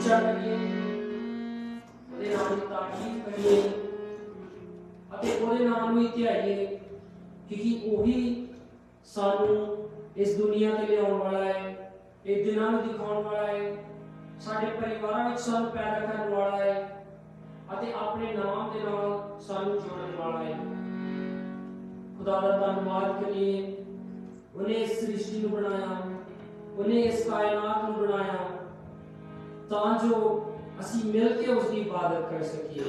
चर्चा करिए, ਉਹਦੇ ਨਾਮ ਦੀ ਤਾਰੀਫ ਕਰੀਏ ਅਤੇ ਉਹਦੇ ਨਾਮ ਨੂੰ ਧਿਆਈਏ, क्योंकि ਉਹੀ ਸਾਨੂੰ इस दुनिया ते लियाउण वाला है, इस दिनां नूं दिखाउण वाला है, साडे परिवारां विच सानूं पैदा करन वाला है अते अपने नाम दे नाल सानूं जोड़न वाला है। खुदा दा धन्नवाद करिए, उन्हें इस सृष्टि नूं बनाया, उन्हें इस कायनात नूं बनाया तां जो असीं मिल के उसकी इबादत कर सकीए।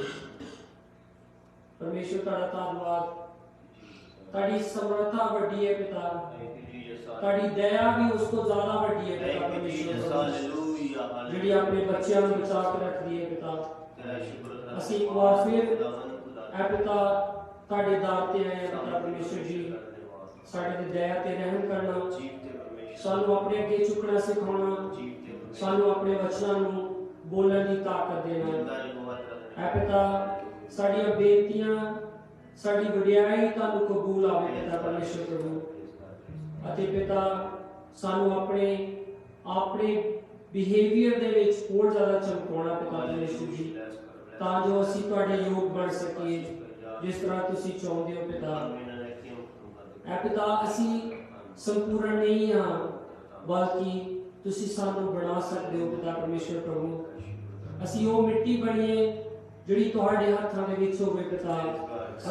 परमेश्वर तुहाडा धन्नवाद, तुहाडी समर्था वड्डी है पिता, ताड़ी दया भी उसको ज्यादा वड्डी है पिता परमेश्वर, हालेलुया, जेडी अपने बच्चों को बचा के रख दी है पिता। ਅਸੀਂ ਇੱਕ ਵਾਰ ਫਿਰ ਐ ਪਿਤਾ ਤੁਹਾਡੇ ਦਰ ਤੇ ਆਏ ਹਾਂ ਪਿਤਾ परमेश्वर जी, ਸਾਡੇ ਤੇ ਦਇਆ ਤੇ ਰਹਿਮ ਕਰਨਾ, ਸਾਨੂੰ ਆਪਣੇ ਅੱਗੇ ਝੁਕਣਾ ਸਿਖਾਉਣਾ, ਸਾਨੂੰ ਆਪਣੇ ਵਚਨਾਂ ਨੂੰ ਬੋਲਣ ਦੀ ਤਾਕਤ ਦੇਣਾ। ਐ ਪਿਤਾ ਸਾਡੀਆਂ ਬੇਨਤੀਆਂ, ਸਾਡੀ ਵਡਿਆਈ ਤੁਹਾਨੂੰ ਕਬੂਲ ਆਵੇ ਪਿਤਾ परमेश्वर प्रभु। ਅਤੇ ਪਿਤਾ ਸਾਨੂੰ ਆਪਣੇ ਬਿਹੇਵੀਅਰ ਦੇ ਵਿੱਚ ਹੋਰ ਜ਼ਿਆਦਾ ਚਮਕਾਉਣਾ ਪਿਤਾ परमेश्वर जी, ਤਾਂ ਜੋ ਅਸੀਂ ਤੁਹਾਡੇ ਯੋਗ ਬਣ ਸਕੀਏ ਜਿਸ ਤਰ੍ਹਾਂ ਤੁਸੀਂ ਚਾਹੁੰਦੇ ਹੋ ਪਿਤਾ। ਐ ਪਿਤਾ ਅਸੀਂ ਸੰਪੂਰਨ ਨਹੀਂ ਹਾਂ, ਬਲਕਿ ਤੁਸੀਂ ਸਾਨੂੰ ਬਣਾ ਸਕਦੇ ਹੋ ਪਿਤਾ परमेश्वर प्रभु। ਅਸੀਂ ਉਹ ਮਿੱਟੀ ਬਣੀਏ ਜਿਹੜੀ ਤੁਹਾਡੇ ਹੱਥਾਂ ਦੇ ਵਿੱਚ ਹੋਵੇ ਪਿਤਾ,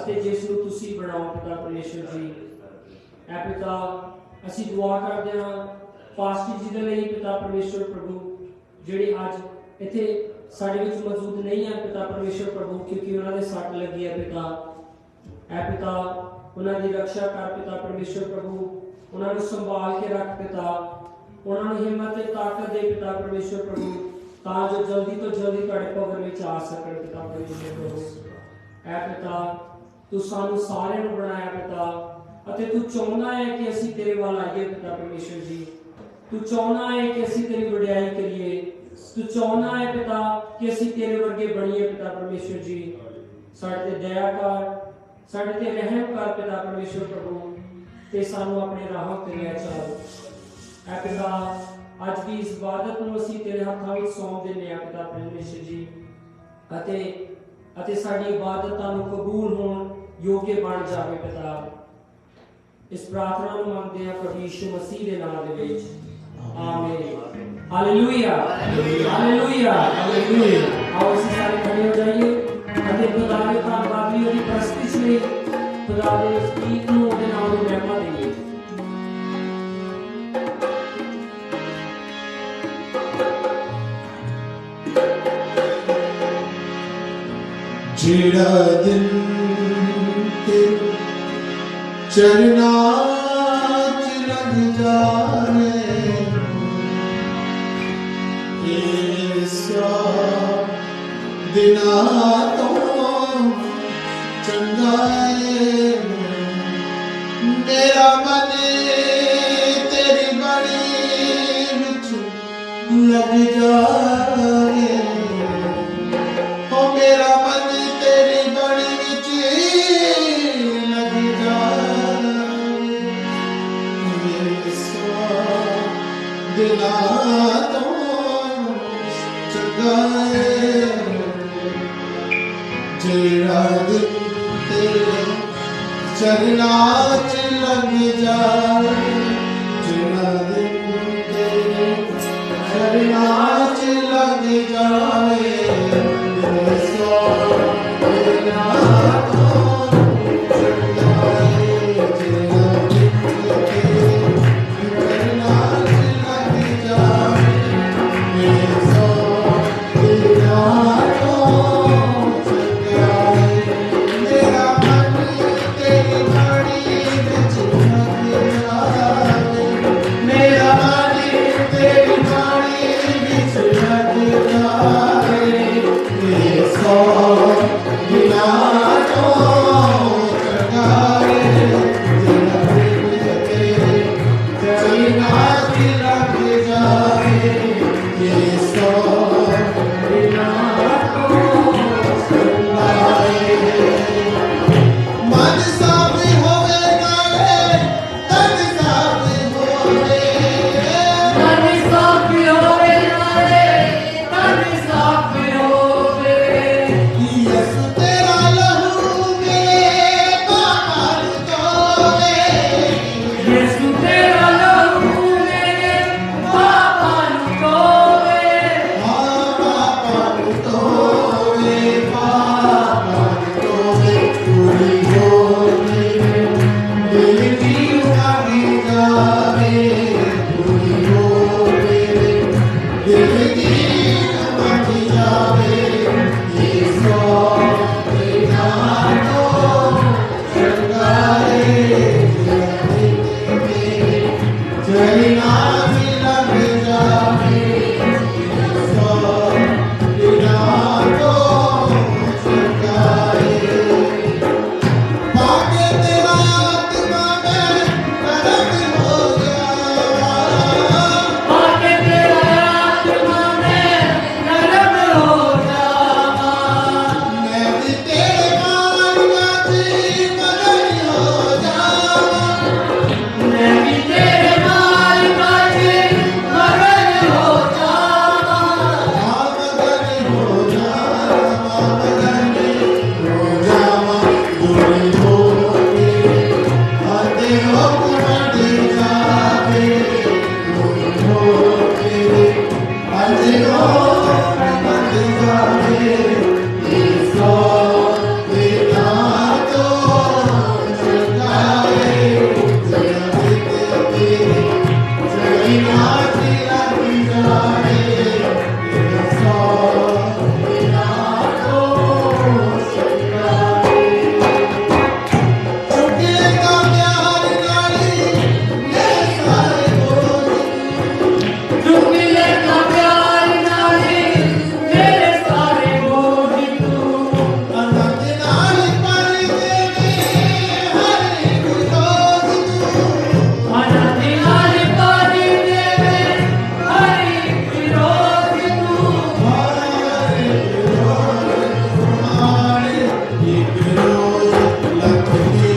ਅਤੇ ਜਿਸ ਨੂੰ ਤੁਸੀਂ ਬਣਾਓ ਪਿਤਾ परमेश्वर जी। ਐ ਪਿਤਾ ਅਸੀਂ ਦੁਆ ਕਰਦੇ ਹਾਂ ਪਾਸਟਰ ਜੀ ਦੇ ਲਈ ਪਿਤਾ परमेश्वर प्रभु, ਜਿਹੜੇ ਅੱਜ ਇੱਥੇ ਸਾਡੇ ਵਿੱਚ ਮੌਜੂਦ नहीं है पिता परमेश्वर प्रभु, क्योंकि ਉਹਨਾਂ ਦੇ ਸੱਟ ਲੱਗੀ ਹੈ ਪਿਤਾ। ਐ ਪਿਤਾ ਉਹਨਾਂ ਦੀ ਰੱਖਿਆ ਕਰ ਪਿਤਾ परमेश्वर प्रभु, ਉਹਨਾਂ ਨੂੰ ਸੰਭਾਲ ਕੇ ਰੱਖ ਪਿਤਾ, ਉਹਨਾਂ ਨੂੰ ਹਿੰਮਤ ਤੇ ਤਾਕਤ ਦੇ पिता परमेश्वर प्रभु, ਤਾਂ ਜੋ ਜਲਦੀ ਤੋਂ ਜਲਦੀ ਤੁਹਾਡੇ ਭਵਨ ਵਿੱਚ ਆ ਸਕਣ ਪਿਤਾ परमेश्वर प्रभु। ਐ ਪਿਤਾ ਤੂੰ ਸਾਨੂੰ ਸਾਰਿਆਂ ਨੂੰ ਬਣਾਇਆ ਪਿਤਾ, ਅਤੇ ਤੂੰ ਚਾਹੁੰਦਾ ਹੈ ਕਿ ਅਸੀਂ ਤੇਰੇ ਵੱਲ ਆਈਏ ਪਿਤਾ परमेश्वर जी। ਤੂੰ ਚਾਹੁੰਦਾ ਹੈ ਕਿ ਅਸੀਂ ਤੇਰੀ ਵਡਿਆਈ ਕਰੀਏ, ਤੂੰ ਚਾਹੁੰਦਾ ਹੈ ਪਿਤਾ ਕਿ ਅਸੀਂ ਤੇਰੇ ਵਰਗੇ ਬਣੀਏ ਪਿਤਾ परमेश्वर जी। ਸਾਡੇ ਤੇ ਦਇਆ ਕਰ, ਸਾਡੇ ਤੇ ਰਹਿਮ ਕਰ ਪਿਤਾ परमेश्वर प्रभु, ਤੇ ਸਾਨੂੰ ਆਪਣੇ ਰਾਹਾਂ ਤੇ ਲੈ ਚੱਲ। ਐ ਪਿਤਾ ਅੱਜ ਦੀ ਇਸ ਇਬਾਦਤ ਨੂੰ ਅਸੀਂ ਤੇਰੇ ਹੱਥਾਂ ਵਿੱਚ ਸੌਂਪ ਦਿੰਦੇ ਹਾਂ ਪਿਤਾ परमेश्वर जी, ਅਤੇ ਸਾਡੀ ਇਬਾਦਤ ਤੁਹਾਨੂੰ ਕਬੂਲ ਹੋਣ ਯੋਗ ਬਣ ਜਾਵੇ ਪਿਤਾ। इस प्रार्थना ਨੂੰ ਮੰਗਦੇ ਹਾਂ ਪ੍ਰਭੂ ਯਿਸੂ ਮਸੀਹ ਦੇ ਨਾਮ ਦੇ ਵਿੱਚ, आमीन। Hallelujah, hallelujah, hallelujah. आओ ਅਸੀਂ ਸਾਰੇ ਖੜੇ ਹੋ ਜਾਈਏ ਅਤੇ ਖੁਦਾ ਦੇ ਧੰਨਵਾਦ ਲਈ ਉਹਦੀ ਪ੍ਰਸਤਿਸ਼ ਲਈ ਖੁਦਾ ਦੇ ਇਸ ਗੀਤ ਨੂੰ ਉਹਦੇ ਨਾਮ ਨੂੰ ਮਹਿਮਾ ਦੇਈਏ। ਜਿਹੜਾ ਦਿਨ ਤੇ ਚਰਨਾਂ ਚ ਲੱਗ ਜਾਏ, ਦਿਨਾਂ ਤੋਂ ਚੰਗਾ ਏ ਮੇਰਾ ਮਨ ਤੇਰੀ ਬਾਣੀ ਵਿੱਚ ਲੱਗ ਜਾਏ, ਹੋ ਮੇਰਾ ਮਨ ਤੇਰੀ ਬਾਣੀ ਵਿੱਚ ਲੱਗ ਜਾਏ, ਦਿਨਾਂ ਤੋਂ ਚੰਗਾ ਏ ਜਿਹੜਾ ਦਿਨ ਤੇਰੇ ਚਰਨਾਂ ਚ ਲੱਗ ਜਾਏ, ਜਿਹੜਾ ਦਿਨ ਤੇਰੇ ਚਰਨਾਂ ਚ ਲੱਗ ਜਾਏ, ਮੇਰੇ ਸੋਹਣਾ ਤੋਂ ਚੰਗਾ ਏ ਜਿਹੜਾ ਦਿਨ ਤੇਰੇ ਚਰਨਾਂ ਚ ਲੱਗ ਜਾਏ, ਮੇਰੇ ਸੋਹਣਾ चरना च लग जावे सौ बिना तो चुकाए पाके तेरा आत्मा में करम हो जावा पाके तेरा आत्मा में नरम हो जावा मैं भी तेरे मार्ग च मगन हो जावा मैं भी तेरे मार्ग में मगन हो जावा मगन हो जावा दूरी हो के आते हो मट जावे दूरी हो के आते हो मट जावे ईसो बिना तो चुकाए जगत तेरे चरना च लग जाए ईसो बिना तो चुकाए चुके का प्यार नाली ये सारे बोझ चुकिले का प्यार नाली मेरे सारे बोझ तू अनंत नाल पर देवे हर एक रोज तू अनंत नाल पानी देवे हर एक रोज तू हर एक रोज तुम्हारे एक रोज लगती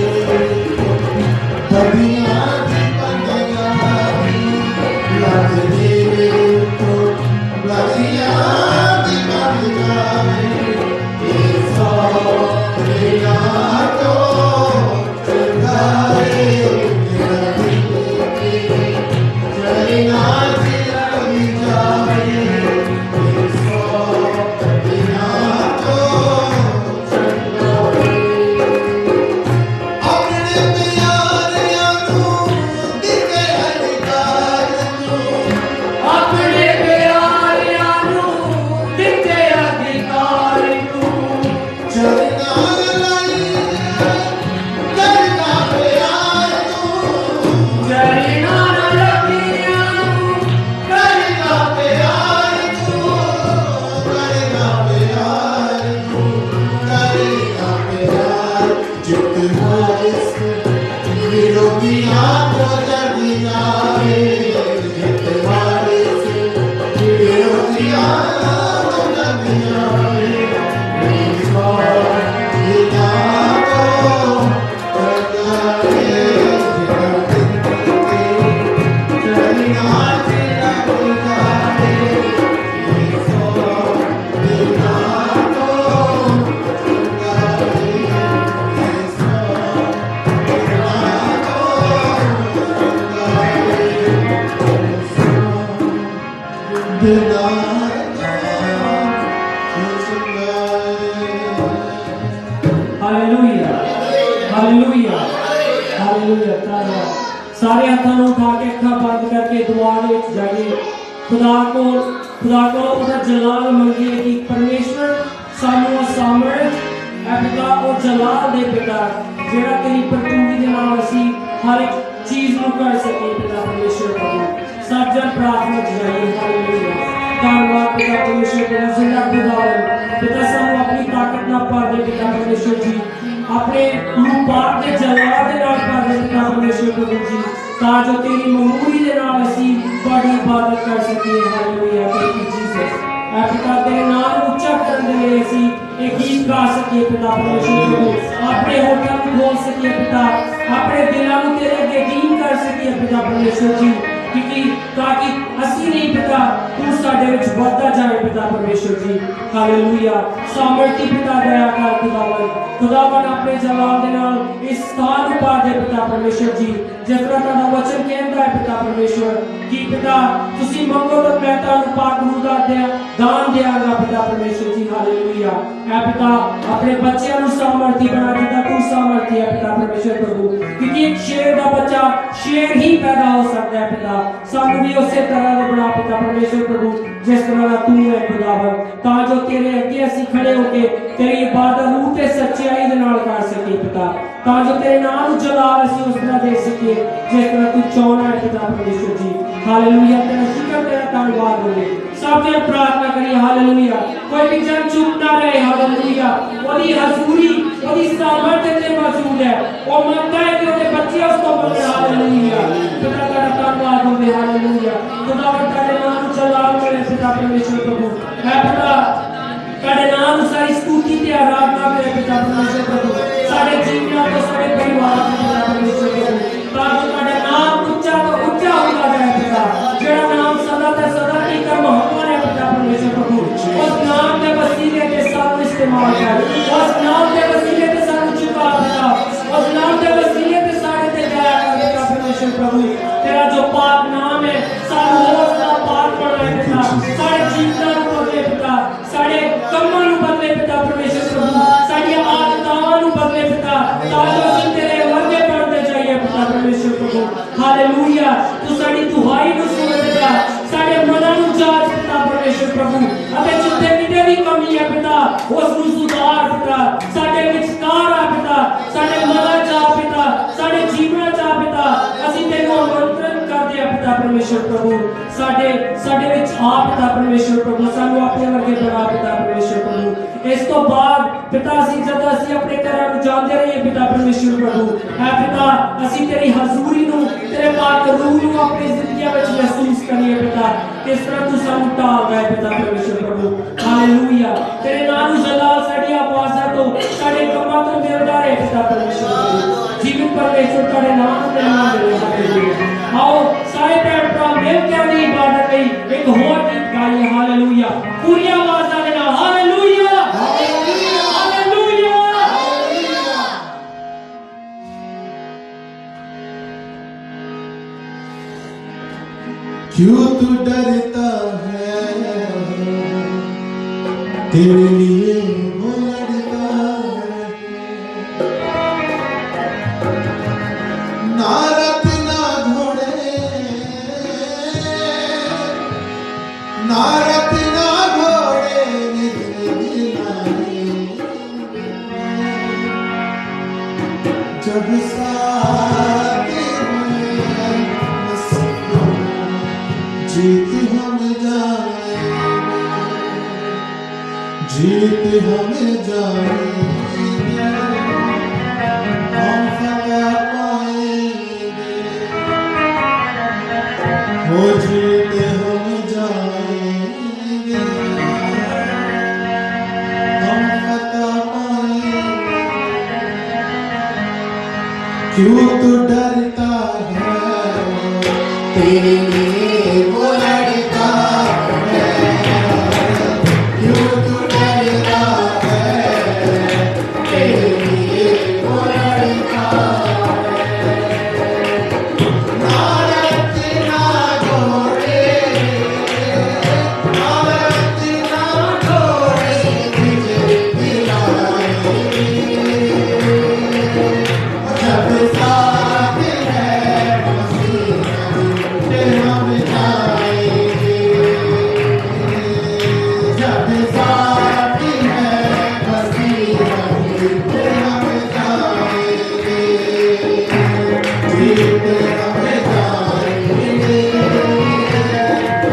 बदिया की बंदगारी लगती तो बदिया की बंदगारी ईसो बिना तो चुकाए चरना च लग जाए ईसो बिना तो चुकाए अपने प्यारिਆਂ ਨੂੰ ਦਿੱਤੇ ਅਧਿਕਾਰ ਨੂੰ अपने प्यारिਆਂ ਨੂੰ ਦਿੱਤੇ ਅਧਿਕਾਰ ਨੂੰ ਚਰਨਾਂ ਲਈ ਕਰਨਾ ਪਿਆਰ ਨੂੰ ਚਰਨਾਂ ਲੱਗੀਆਂ ਨੂੰ ਕਰਨਾ ਪਿਆਰ ਨੂੰ ਕਰਨਾ ਪਿਆਰ ਨੂੰ ਕਰਨਾ ਪਿਆਰ ਜਿਤ ਹਾਇਸ विरोधियां को जग जाए जित हायस विरोधियां को जग जाए ईसो बिना तो चुकाए चरना च लग जाए ईसो बिना तो चुकाए ईसो बिना हालेलुया हालेलुया हालेलुया धन्यवाद सारे हाथों को उठा के अखां बंद करके दुआ में जाइए खुदा को ਉਹਦਾ ਜਲਾਲ ਮੰਗੀਏ कि परमेश्वर ਸਾਨੂੰ ਸਾਮਰਥ ਹੈ ਪਿਤਾ ਉਹ ਜਲਾਲ ਦੇ ਪਿਤਾ ਜਿਹੜਾ ਤੇਰੀ ਪ੍ਰਤੂਤੀ ਦੇ ਨਾਲ ਅਸੀਂ ਹਰ ਇੱਕ ਚੀਜ਼ ਨੂੰ ਕਰ ਸਕੀਏ ਪਿਤਾ परमेश्वर प्रभु सब जन प्रार्थना ਚ ਜਾਈਏ ਹਾਲੇਲੂਇਆ ਧੰਨਵਾਦ ਪਿਤਾ परमेश्वर प्रभु जिंदा खुदावन पिता ਸਾਨੂੰ ਆਪਣੀ ਤਾਕਤ ਨਾਲ ਭਰ ਦੇ ਪਿਤਾ परमेश्वर जी अपने रूपार के जलाल दे नाल भर दे पिता परमेश्वर प्रभु जी ਤਾਂ ਜੋ ਤੇਰੀ ਮਮੂਰੀ ਦੇ ਨਾਲ ਅਸੀਂ ਤੁਹਾਡੀ ਇਬਾਦਤ ਕਰ ਸਕੀਏ ਹਾਲੇਲੂਇਆ ਥੈਂਕ ਯੂ ਜੀਸਸ ਐ ਪਿਤਾ ਤੇਰੇ ਨਾਮ ਨੂੰ ਉੱਚਾ ਕਰਨ ਦੇ ਲਈ ਅਸੀਂ ਇਹ ਗੀਤ ਗਾ ਸਕੀਏ ਪਿਤਾ परमेश्वर प्रभु ਆਪਣੇ ਹੋਠਾਂ ਨੂੰ ਖੋਲ ਸਕੀਏ ਪਿਤਾ ਆਪਣੇ ਦਿਲਾਂ ਨੂੰ ਤੇਰੇ ਅੱਗੇ ਡੀਨ ਕਰ ਸਕੀਏ ਪਿਤਾ परमेश्वर जी क्योंकि ताकि ਅਸੀਂ ਨਹੀਂ ਪਿਤਾ ਤੂੰ ਸਾਡੇ ਵਿੱਚ ਵੱਧਦਾ ਜਾਏ ਪਿਤਾ परमेश्वर जी ਹਾਲੇਲੂਇਆ ਸਾਮਰਥੀ ਪਿਤਾ ਦਇਆ ਕਰ खुदावन अपने जलाल दे नाल इस स्थान ਨੂੰ ਭਰ ਦੇ ਪਿਤਾ परमेश्वर जी जिस तरह ਤੁਹਾਡਾ वचन ਕਹਿੰਦਾ ਹੈ पिता परमेश्वर कि पिता ਤੁਸੀਂ ਮੰਗੋ ਤਾਂ ਮੈਂ ਤੁਹਾਨੂੰ ਪਾਕ ਰੂਹ ਦਾ ਦਾਨ ਦਿਆਂਗਾ पिता परमेश्वर जी हालेलुया ऐ पिता अपने बच्चों ਨੂੰ सामर्थी बना जिदा तू सामर्थी है पिता परमेश्वर प्रभु क्योंकि एक शेर ਦਾ ਬੱਚਾ शेर ही पैदा हो सकता है पिता ਸਾਨੂੰ ਵੀ उसे तरह का बना पिता परमेश्वर प्रभु जिस तरह का तू है खुदावन तां जो तेरे अगे असीं खड़े होके तेरी इबादत रूह ते सच्चाई दे नाल कर सके पिता तां जो तेरे नाम नूं जलाल असीं उस तरह दे सके जिस तरह तू चाहना है पिता परमेश्वर जी हालेलुया तेरा शुक्र तेरा धन्यवाद होवे सब जन प्रार्थना करिए हालेलुया कोई भी जन चुप ना रहे हालेलुया ओदी हजूरी ओदी सामर्थ ते मौजूद है वो मानता है कि ओदे बच्चे उसको बोल हालेलुया पिता तेरा धन्यवाद होवे हालेलुया खुदावन तेरे नाम नूं जलाल करे पिता परमेश्वर प्रभु है पिता तेरे नाम नूं सारी स्तुति ते आराधना करे पिता परमेश्वर प्रभु साडे जीवन तो साडे परिवार ते पिता परमेश्वर प्रभु ताकि तेरे नाम ऊंचा तो ऊंचा होता जाए पिता जेड़ा नाम सदा ते सदा टिकर महान है पिता परमेश्वर प्रभु उस नाम के वसीले ते सानू इस्तेमाल कर उस नाम के वसीले ते सानू चुका पिता उस नाम के वसीले ते साडे ते दया कर पिता परमेश्वर प्रभु तेरा जो पाक नाम है सानू हौसला पाक बनाए पिता साडे जीवन नूं बदले पिता साडे कम्मां नूं बदले पिता परमेश्वर प्रभु साडी आदतां नूं बदले पिता ताकि असीं तेरे वर्गे बनते जाइए पिता परमेश्वर प्रभु हालेलुया तू साडी दुहाई नूं सुन पिता साडे मनां नूं जांच पिता परमेश्वर प्रभु अते जिथे किते भी कमी है पिता उस नूं सुधार पिता साडे विचकार आ पिता साडे मनां च आ पिता साडे जीवन च आ पिता असीं तैनूं आमंत्रण करदे आ पिता परमेश्वर प्रभु साडे साडे विच आ पिता परमेश्वर प्रभु सानू अपने वर्गे बना पिता परमेश्वर प्रभु इस तो बाद पिता असीं जद असीं अपने घरां नूं जांदे रहिए पिता परमेश्वर प्रभु है पिता असीं तेरी हजूरी नूं तेरे पाक रूह नूं अपनी जिंदगी विच महसूस करिए पिता किस तरह तू सानू ढाल रहा है पिता परमेश्वर प्रभु हालेलुया तेरे नाम नूं जलाल साडी आवाज़ां तो साडे कम्मां तो मिलदा रहे पिता परमेश्वर प्रभु जीवन परमेश्वर तेरे नाम दे नाम दे हालेलुया आओ सारे भैन भरा मिल के अपनी इबादत लई एक होर गीत गाइए हालेलुया पूरी आवाज़ां दे नाल हालेलुया हालेलुया क्यों तू डरता है तेरे लिए वो लड़ता है ना रथ ना घोड़े ना रथ ना घोड़े जब साथ में जीत हम जाएंगे जीत हम जाएंगे हम फतह पाएंगे हो जीत हम जाएंगे हम फतह पाएंगे क्यों तू डरता है तेरे लिए वो लड़ता है क्यों तू डरता है तेरे लिए वो लड़ता है ना रथ ना घोड़े ना रथ ना घोड़े तुझे दिलाएंगे जब साथ है हम जाएंगे जब साथ है हम जाएंगे जीत हम जाएंगे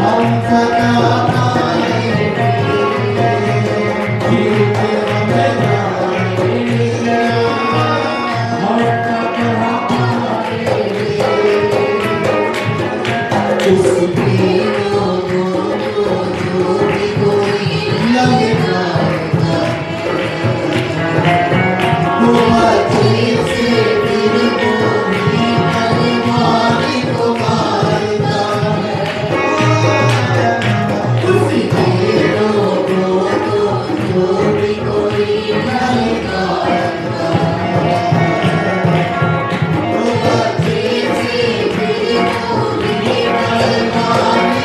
हम फतह पाएंगे जीत हम जाएंगे हम फतह पाएंगे उस दीनों को जो भी कोई लगता वो अजीब से दिल को भी अलमारी को मारता है उस दीनों को जो भी कोई लगता वो अजीब से दिल को भी अलमारी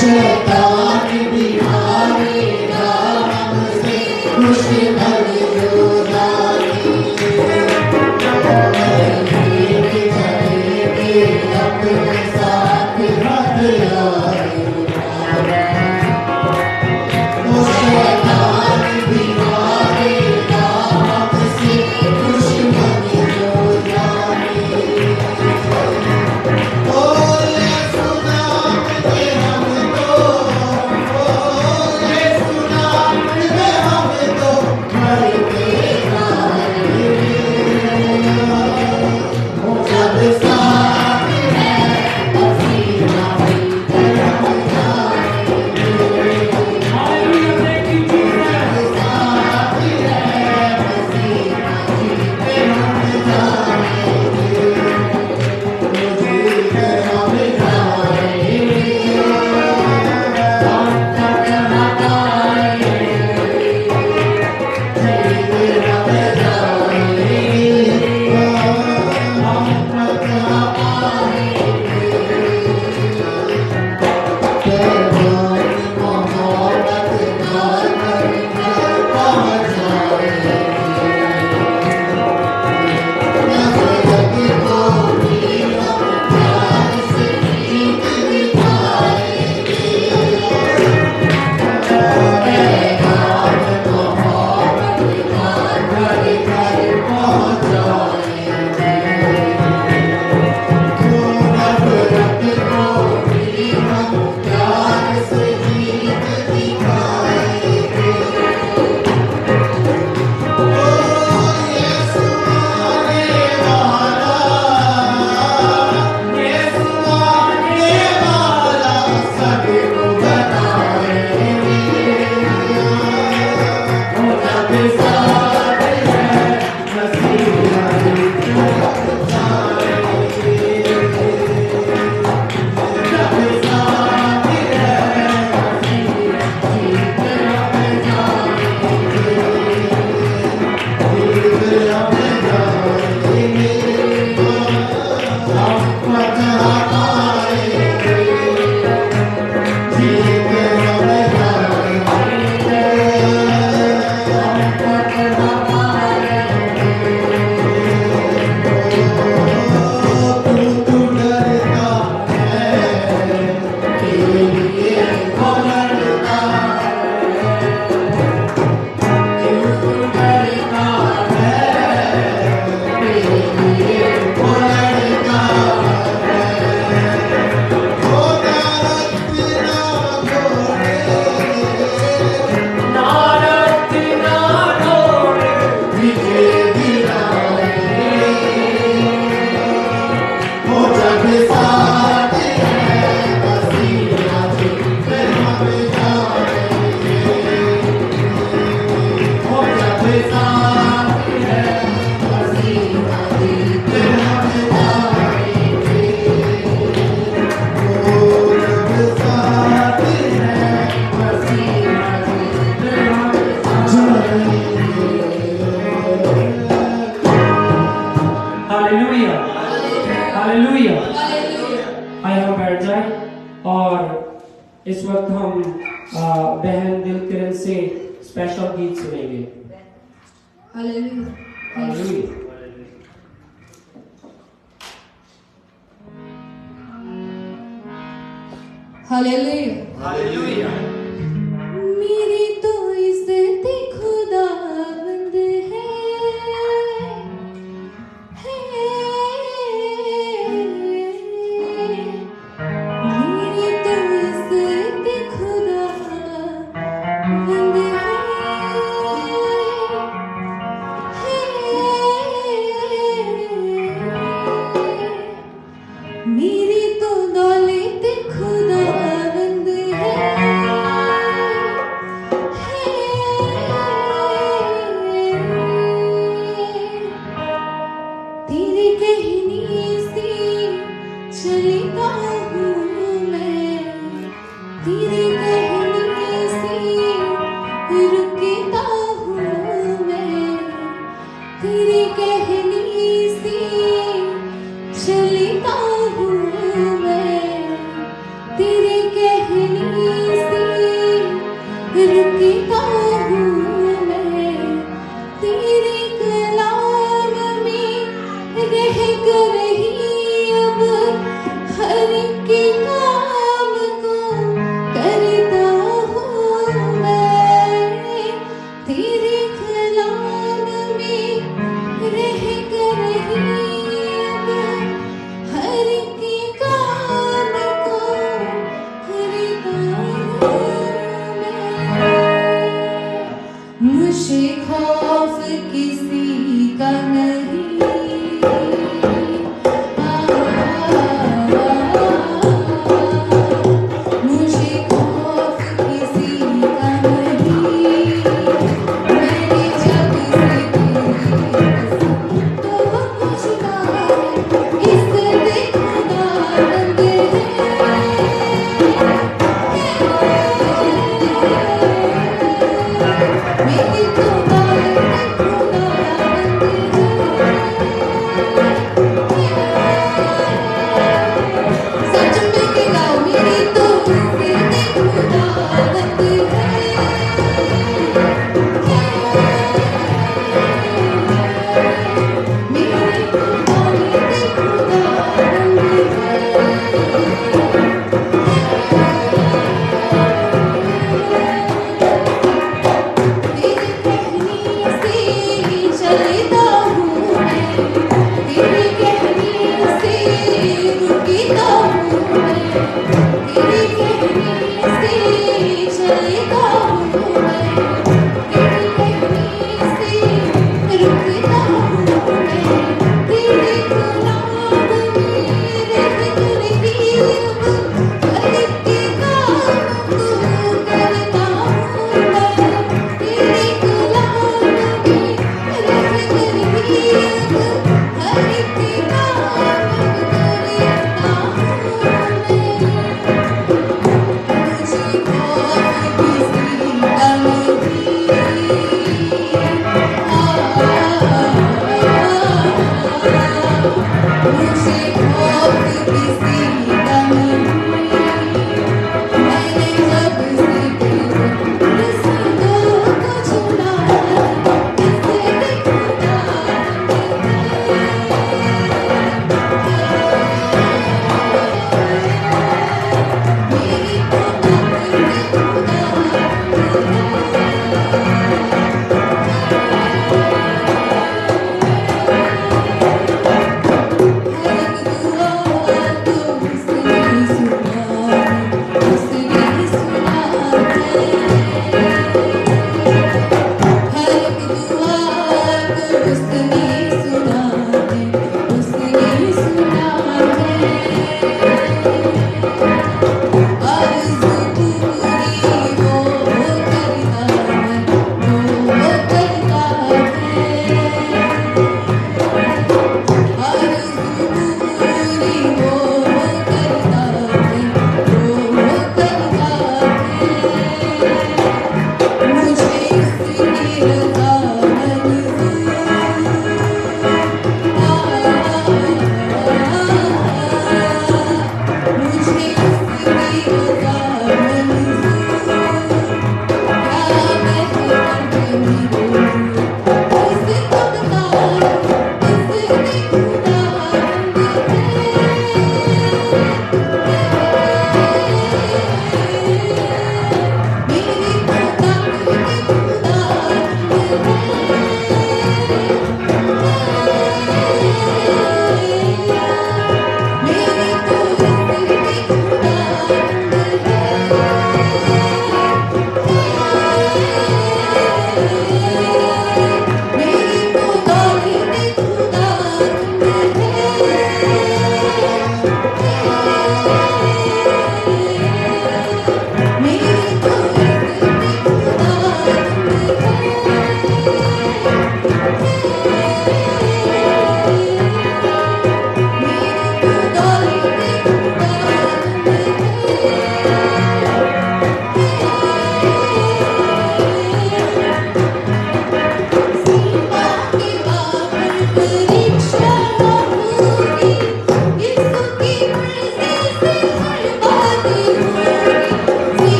शैतान भी हारेगा हमसे दुश्मन जो जाएंगे चलेंगे अपने साथ हथियार शैतान भी हारेगा हमसे दुश्मन जो जाएंगे ओ ये सुना के हम तो ओ ये सुना के हम तो मरते जाएंगे जब साथ है पसीना पीते हम जाएंगे हालेलुया, thank you, Jesus. साथ है पसीना पीते हम जाएंगे जीते हम हालेलुया, हालेलुया। आइए हम बैठ जाए और इस वक्त हम बहन दिलकिरण से स्पेशल गीत सुनेंगे। हालेलुया। हालेलुया। हालेलुया। हालेलुया मेरी तो इज्जत खुदावंद मेरी तो इज्जत खुदावंद मेरी तो दौलत खुदावंद तेरे कहने से चलता हूँ मैं, तेरे कहने से रुकता हूँ मैं, तेरे कहने से चलता हूँ मैं, तेरे कहने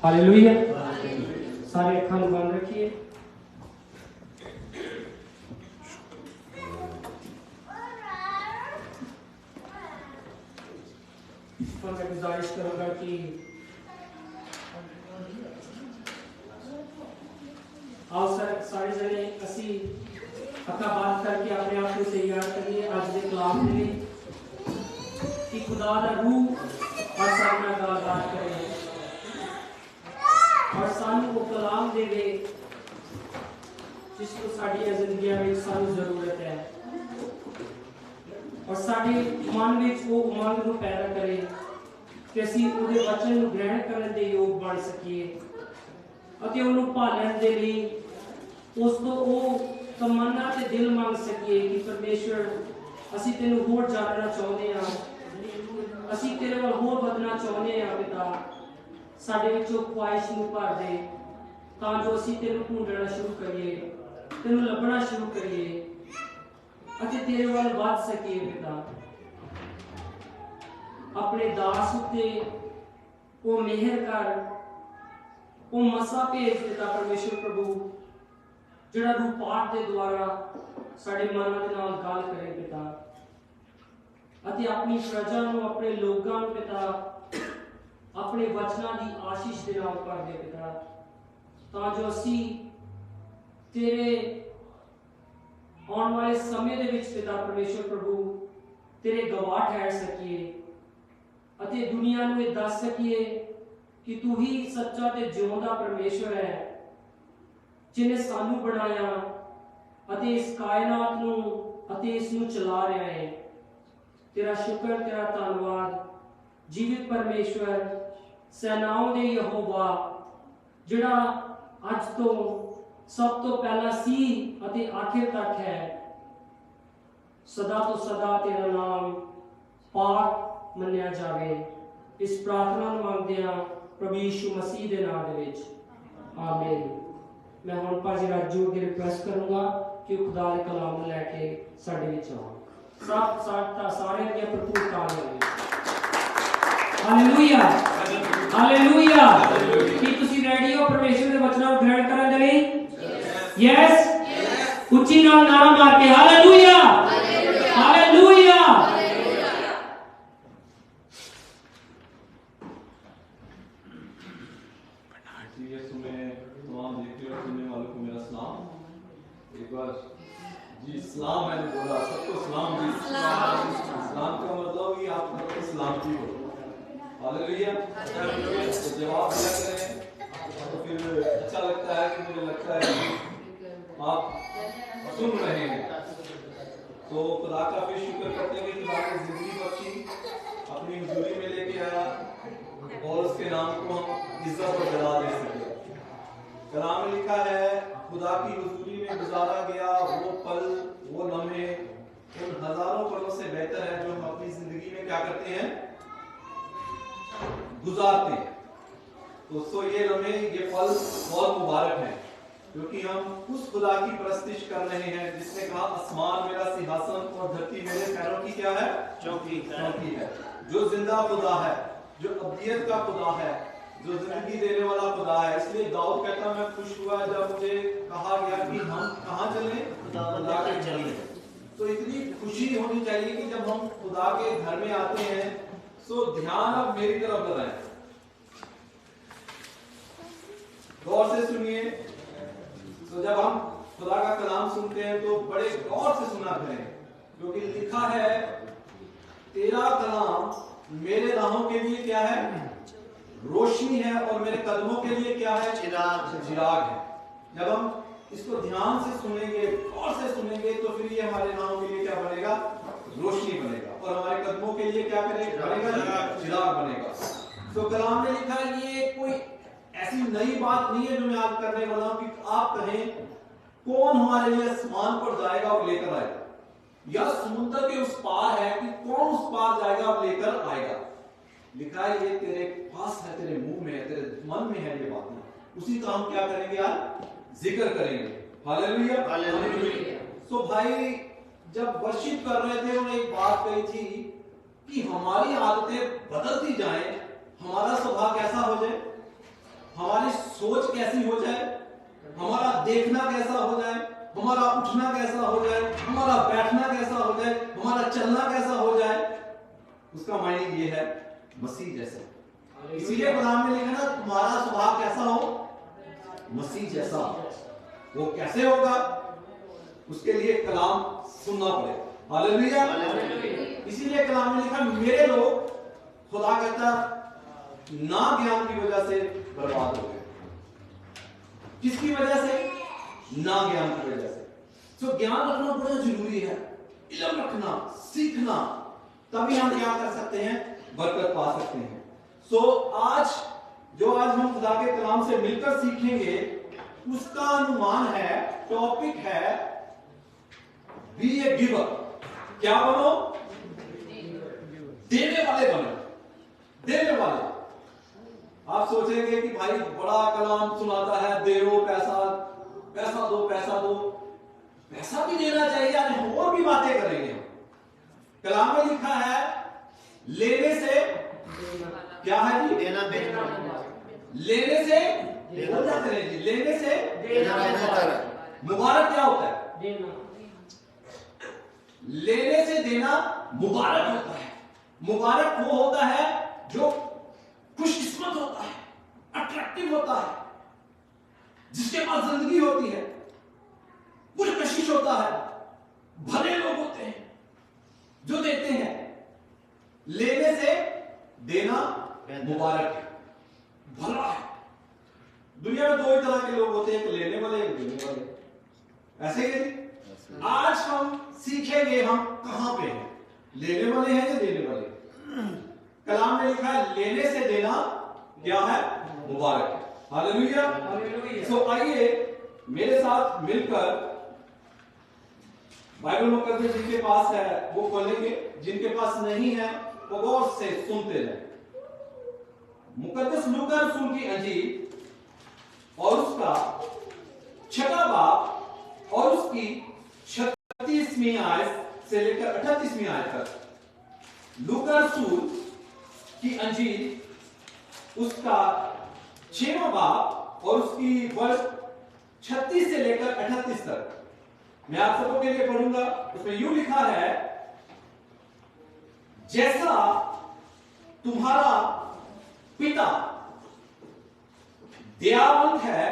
हालेलुया। सारे अखां बंद रखिए। तो मैं गुजारिश करूंगा कि आओ सारे जने असी अखा बात करके अपने आप को तैयार करिए आज के कलाम के लिए कि खुदा दा रूह और सामना गलबात करे और सानू वो कलाम देवे जिसको साड़ी जिंदगी में सानू जरूरत है और साडे मन में वो उमंग ਨੂੰ पैदा करे कि ਅਸੀਂ ਉਹਦੇ ਵਚਨ ਨੂੰ ਗ੍ਰਹਿਣ ਕਰਨ ਦੇ ਯੋਗ ਬਣ ਸਕੀਏ ਅਤੇ ਉਹਨੂੰ ਪਾਲਣ ਦੇ ਲਈ ਉਸ ਤੋਂ ਉਹ ਤਮੰਨਾ ਤੇ ਦਿਲ ਮੰਗ ਸਕੀਏ ਕਿ ਪਰਮੇਸ਼ਵਰ ਅਸੀਂ ਤੈਨੂੰ ਹੋਰ ਜਾਣਨਾ ਚਾਹੁੰਦੇ ਹਾਂ ਅਸੀਂ ਤੇਰੇ ਵੱਲ ਹੋਰ ਵਧਣਾ ਚਾਹੁੰਦੇ ਹਾਂ ਪਿਤਾ। ਸਾਡੇ ਵਿੱਚੋਂ ਖੁਆਇਸ਼ ਨੂੰ ਭਰ ਦੇ ਤਾਂ ਜੋ ਅਸੀਂ ਤੈਨੂੰ ਢੂੰਡਣਾ ਸ਼ੁਰੂ ਕਰੀਏ, ਤੈਨੂੰ ਲੱਭਣਾ ਸ਼ੁਰੂ ਕਰੀਏ ਅਤੇ ਤੇਰੇ ਵੱਲ ਵੱਧ ਸਕੀਏ ਪਿਤਾ। ਆਪਣੇ ਦਾਸ ਉੱਤੇ ਉਹ ਮਿਹਰ ਕਰ, ਉਹ ਮਸਾ ਭੇਜ ਪਿਤਾ ਪਰਮੇਸ਼ਰ ਪ੍ਰਭੂ, ਜਿਹੜਾ ਰੂਪਾਟ ਦੇ ਦੁਆਰਾ ਸਾਡੇ ਮਨਾਂ ਦੇ ਨਾਲ ਗੱਲ ਕਰੇ ਪਿਤਾ, ਅਤੇ ਆਪਣੀ ਪ੍ਰਜਾ ਨੂੰ, ਆਪਣੇ ਲੋਕਾਂ ਨੂੰ ਪਿਤਾ ਆਪਣੇ ਵਚਨਾਂ ਦੀ ਆਸ਼ੀਸ਼ ਦੇ ਨਾਲ ਭਰ ਦੇ ਪਿਤਾ, ਤਾਂ ਜੋ ਅਸੀਂ ਤੇਰੇ ਆਉਣ ਵਾਲੇ ਸਮੇਂ ਦੇ ਵਿੱਚ ਪਿਤਾ ਪਰਮੇਸ਼ਰ ਪ੍ਰਭੂ ਤੇਰੇ ਗਵਾਹ ਠਹਿਰ ਸਕੀਏ ਅਤੇ ਦੁਨੀਆ ਨੂੰ ਇਹ ਦੱਸ ਸਕੀਏ ਕਿ ਤੂੰ ਹੀ ਸੱਚਾ ਤੇ ਜਿਉਂਦਾ ਪਰਮੇਸ਼ਰ ਹੈ, ਜਿਨੇ ਸਾਨੂੰ ਬਣਾਇਆ ਅਤੇ ਇਸ ਕਾਇਨਾਤ ਨੂੰ ਅਤੇ ਇਸ ਨੂੰ ਚਲਾ ਰਿਹਾ ਹੈ। तेरा शुक्र, तेरा धन्यवाद जीवित परमेश्वर, सेनाओं दे यहोवा, जिहड़ा अज तो सब तो पहला सी अते आखिर तक है। सदा तो सदा तेरा नाम पाक मन्निया जावे। इस प्रार्थना नूं मंगदे हां प्रभु यीशु मसीह दे नाम दे विच, आमीन। मैं हुण भाजी राजू अगे रिक्वेस्ट करूंगा कि खुदा दे कलाम नूं लैके साडे विच आउण। सब सारे के भरपूर हालेलुया, हालेलुया। कि तुसी रेडी हो परमेश्वर दे वचनां नूं ग्रहण करन दे लई? यस। उच्ची नाल नाम मार के हालेलुया, हालेलुया। यीशु में तमाम देखने और सुनने वालों को मेरा सलाम। एक बार जी सलाम मैंने बोला, सबको सलाम जी। सलाम का मतलब कि आप सबको सलामती हो। हालेलुया। तो जवाब दिया करें तो फिर अच्छा लगता है कि मुझे लगता है कि आप सुन रहे हैं। तो खुदा का भी शुक्र करते हैं कि खुदा ने जिंदगी बख्शी, अपनी हुजूरी में लेके आया और उसके नाम को हम इज्जत और जला दे सके। कलाम में लिखा है खुदा की हुजूरी में गुजारा गया वो पल, वो लम्हे उन हजारों पलों से बेहतर है जो हम अपनी जिंदगी में क्या करते हैं, गुजारते हैं। दोस्तों ये लम्हे, ये पल बहुत मुबारक हैं, क्योंकि हम उस खुदा की परस्तिश कर रहे हैं जिसने कहा आसमान मेरा सिंहासन और धरती मेरे पैरों की क्या है, चौकी है। जो जिंदा खुदा है, जो अब्दियत का खुदा है, जो जिंदगी देने वाला खुदा है। इसलिए दाऊद कहता मैं खुश हुआ जब मुझे कहा गया कि हम कहां चलें, खुदा के चलें। तो इतनी खुशी होनी चाहिए कि जब हम खुदा के घर में आते हैं तो ध्यान अब मेरी तरफ लगाएं, गौर से सुनिए। तो जब हम खुदा का कलाम सुनते हैं तो बड़े गौर से सुना करें, क्योंकि लिखा है तेरा कलाम मेरे राहों के लिए क्या है, रोशनी है, और मेरे कदमों के लिए क्या है, चिराग है। जब हम इसको ध्यान से सुनेंगे, गौर से सुनेंगे, तो फिर ये हमारे राहों के लिए क्या बनेगा, रोशनी बनेगा, और हमारे कदमों के लिए क्या बनेगा, चिराग बनेगा। तो कलाम में लिखा है, ये कोई ऐसी नई बात नहीं है जो मैं आज करने वाला हूं कि आप कहें कौन हमारे लिए आसमान पर जाएगा और लेकर आएगा, या समुद्र के उस पार है कि कौन उस पार जाएगा और लेकर आएगा। लिखा है ये तेरे पास है, तेरे मुंह में है, तेरे मन में है ये बातें। उसी का हम क्या करेंगे यार, जिक्र करेंगे। Hallelujah, hallelujah. सो भाई जब वर्शिप कर रहे थे उन्होंने एक बात कही थी कि हमारी आदतें बदलती जाएं, हमारा स्वभाव कैसा हो जाए, हमारी सोच कैसी हो जाए, हमारा देखना कैसा हो जाए, हमारा उठना कैसा हो जाए, हमारा बैठना कैसा हो जाए, हमारा चलना कैसा हो जाए, उसका मायने ये है मसीह जैसा। इसीलिए कलाम में लिखा ना तुम्हारा स्वभाव कैसा हो, मसीह जैसा। वो कैसे होगा, उसके लिए कलाम सुनना पड़ेगा। हालेलुया। इसीलिए कलाम में लिखा मेरे लोग, खुदा कहता ना ज्ञान की वजह से बर्बाद हो गए। किसकी वजह से, ना ज्ञान की वजह से। तो ज्ञान रखना बड़ा जरूरी है, इल्म रखना, सीखना, तभी हम क्या कर सकते हैं, बरकत पा सकते हैं। सो आज हम खुदा के कलाम से मिलकर सीखेंगे, उसका अनुमान है, टॉपिक है बी ए गिवर। क्या बनो, देने वाले बनो। देने वाले। आप सोचेंगे कि भाई बड़ा कलाम सुनाता है, दे दो पैसा, पैसा दो, पैसा दो। पैसा भी देना चाहिए, यानी और भी बातें करेंगे हम। कलाम में लिखा है लेने से क्या है जी? देना बेहतर लेने से बोलना करें जी, लेने से देना बेहतर मुबारक क्या होता है? देना। लेने से देना मुबारक होता है। मुबारक वो होता है जो खुशकिस्मत होता है, अट्रैक्टिव होता है, जिसके पास जिंदगी होती है, पुरकशिश होता है, भले लोग होते हैं जो देते हैं। लेने से देना मुबारक है, भला है। दुनिया में दो ही तरह के लोग होते हैं, एक लेने वाले, एक देने वाले। ऐसे ही आज हम सीखेंगे हम कहां पे हैं, लेने वाले हैं या देने वाले। कलाम में लिखा है लेने से देना क्या है? मुबारक है। हालेलुया। सो आइए मेरे साथ मिलकर बाइबल मुकद्दस जिनके पास है वो खोलेंगे, जिनके पास नहीं है वो गौर से सुनते रहे। मुकद्दस लूका रसूल की अंजील और उसका 6वां बाब और उसकी 36वीं आयत से लेकर 38वीं आयत तक। लूका रसूल की अंजील उसका 6वां बाब और उसकी वर्ष 36 से लेकर 38 तक मैं आप सबों के लिए पढ़ूंगा। उसमें यूं लिखा है, जैसा तुम्हारा पिता दयावंत है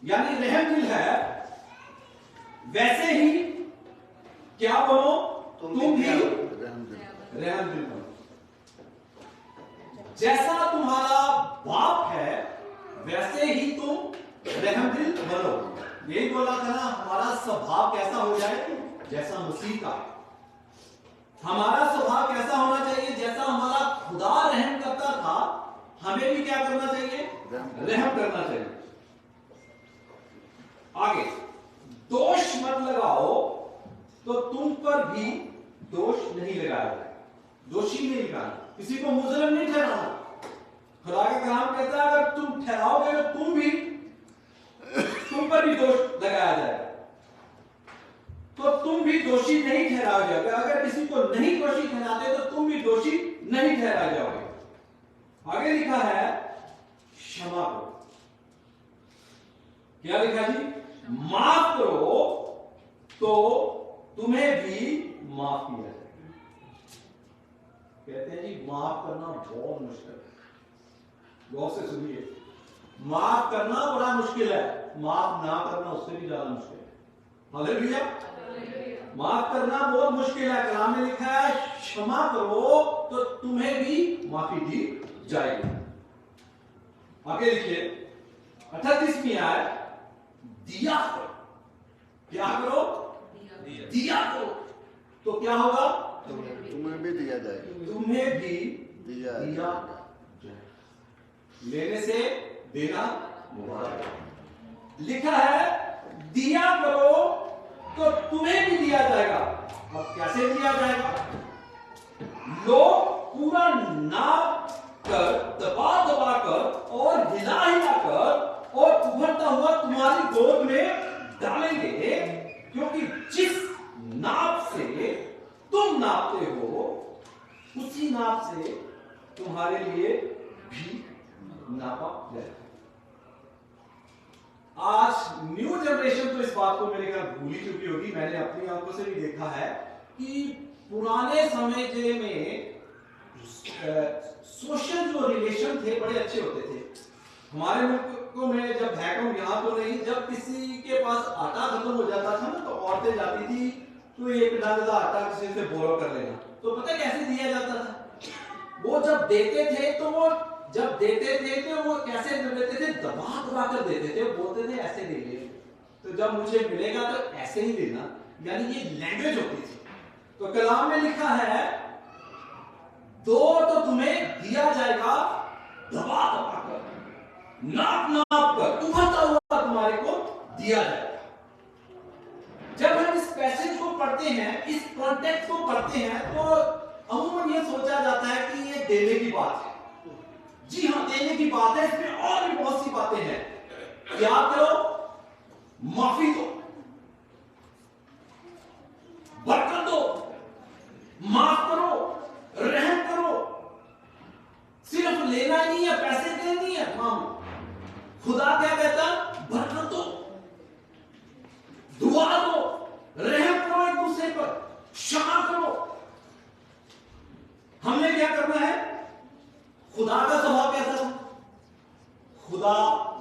यानी रहमदिल है, वैसे ही क्या बनो तुम भी रहमदिल बनो। जैसा तुम्हारा बाप है वैसे ही तुम रहमदिल बनो। यही बोला था ना, हमारा स्वभाव कैसा हो जाए जैसा मसीह का। हमारा स्वभाव कैसा होना चाहिए? जैसा हमारा खुदा रहम करता था, हमें भी क्या करना चाहिए? रहम करना चाहिए। आगे, दोष मत लगाओ तो तुम पर भी दोष नहीं लगाया जाए। दोषी नहीं लगाना, किसी को मुजरिम नहीं ठहराना। खुदा का कलाम कहता है अगर तुम ठहराओगे तो तुम पर भी दोष लगाया जाएगा, तो तुम भी दोषी नहीं ठहराए जाओगे। अगर किसी को नहीं दोषी ठहराते तो तुम भी दोषी नहीं ठहराए जाओगे। आगे लिखा है क्षमा करो। क्या लिखा जी? माफ करो तो तुम्हें भी माफ किया जाएगा। कहते हैं जी माफ करना बहुत मुश्किल है। गौर से सुनिए, माफ करना बड़ा मुश्किल है, माफ ना करना उससे भी ज्यादा मुश्किल है। हालेलुया। माफ करना बहुत मुश्किल है। कलाम में लिखा है क्षमा करो तो तुम्हें भी माफी दी जाएगी। आगे लिखिए 38वीं आयत, दिया करो। क्या करो? दिया करो तो क्या होगा? तुम्हें भी दिया जाएगा। तुम्हें भी दिया जाएगा। लेने से देना मुबारक। लिखा है दिया करो तो तुम्हें भी दिया जाएगा। अब कैसे दिया जाएगा? लोग पूरा नाप कर, दबा दबा कर और हिला हिला कर और उभरता हुआ तुम्हारी गोद में डालेंगे, क्योंकि जिस नाप से तुम नापते हो उसी नाप से तुम्हारे लिए भी नापा जाएगा। आज न्यू जनरेशन तो इस बात को मेरे ख्याल भूल ही चुकी होगी। मैंने अपनी आंखों से भी देखा है कि पुराने समय में सोशल जो रिलेशन थे बड़े अच्छे होते थे। हमारे मुल्क में जब हैकम यहाँ तो नहीं, जब किसी के पास आटा खत्म हो जाता था ना तो औरतें जाती थी तो एक नगदा आटा किसी से बोरो कर लेना। तो पता कैसे दिया जाता था? वो जब देते थे तो वो कैसे देते थे? दबा दबा कर देते थे। बोलते थे ऐसे दे ले, तो जब मुझे मिलेगा तो ऐसे ही देना, यानी ये लैंग्वेज होती थी। तो कलाम में लिखा है दो तो तुम्हें दिया जाएगा दबा दबा कर, नाप नाप कर, उभरता हुआ तुम्हारे को दिया जाएगा। जब हम इस पैसेज को पढ़ते हैं, इस कॉन्टेक्स्ट को पढ़ते हैं, तो अमूमन ये सोचा जाता है कि ये देने की बात है। की बात है, इसमें और भी बहुत सी बातें हैं। क्या करो? माफी दो, बरकत दो, माफ करो, रहम करो। सिर्फ लेना ही नहीं है, पैसे देने नहीं है काम। खुदा क्या कहता? बरकत दो, दुआ दो, रहम करो एक दूसरे पर, क्षमा करो। हमने क्या करना है? खुदा का स्वभाव कैसा था? खुदा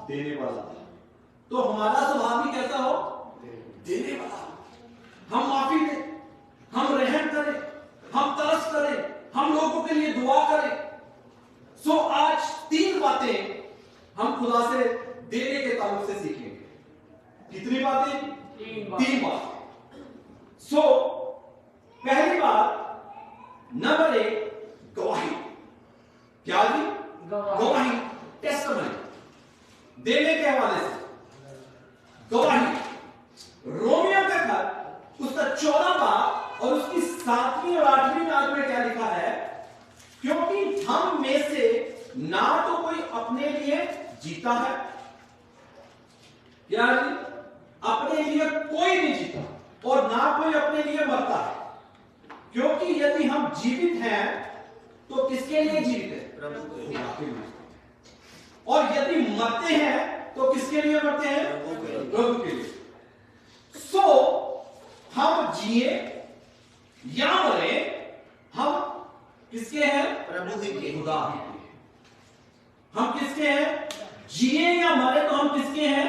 देने वाला था, तो हमारा स्वभाव भी कैसा हो? देने वाला। हम माफी दें, हम रहम करें, हम तरस करें, हम लोगों के लिए दुआ करें। सो आज 3 बातें हम खुदा से देने के ताल्लुक से सीखेंगे। कितनी बातें? 3 बातें। सो पहली बात, नंबर 1, गवाही। क्या जी? गवाही, टेस्टिमनी, देने के हवाले से गवाही। रोमियो का खत उसका 14 बाब और उसकी 7वीं और 8वीं आयत में क्या लिखा है? क्योंकि हम में से ना तो कोई अपने लिए जीता है, क्या जी? अपने लिए कोई नहीं जीता, और ना कोई अपने लिए मरता है। क्योंकि यदि हम जीवित हैं तो किसके लिए जीवित है? प्रभु के लिए। और यदि मरते हैं तो किसके लिए मरते हैं? प्रभु के लिए। सो हम जिए या मरे, हम किसके हैं? प्रभु के, खुदा के। हम किसके हैं? जिए या मरे तो हम किसके हैं?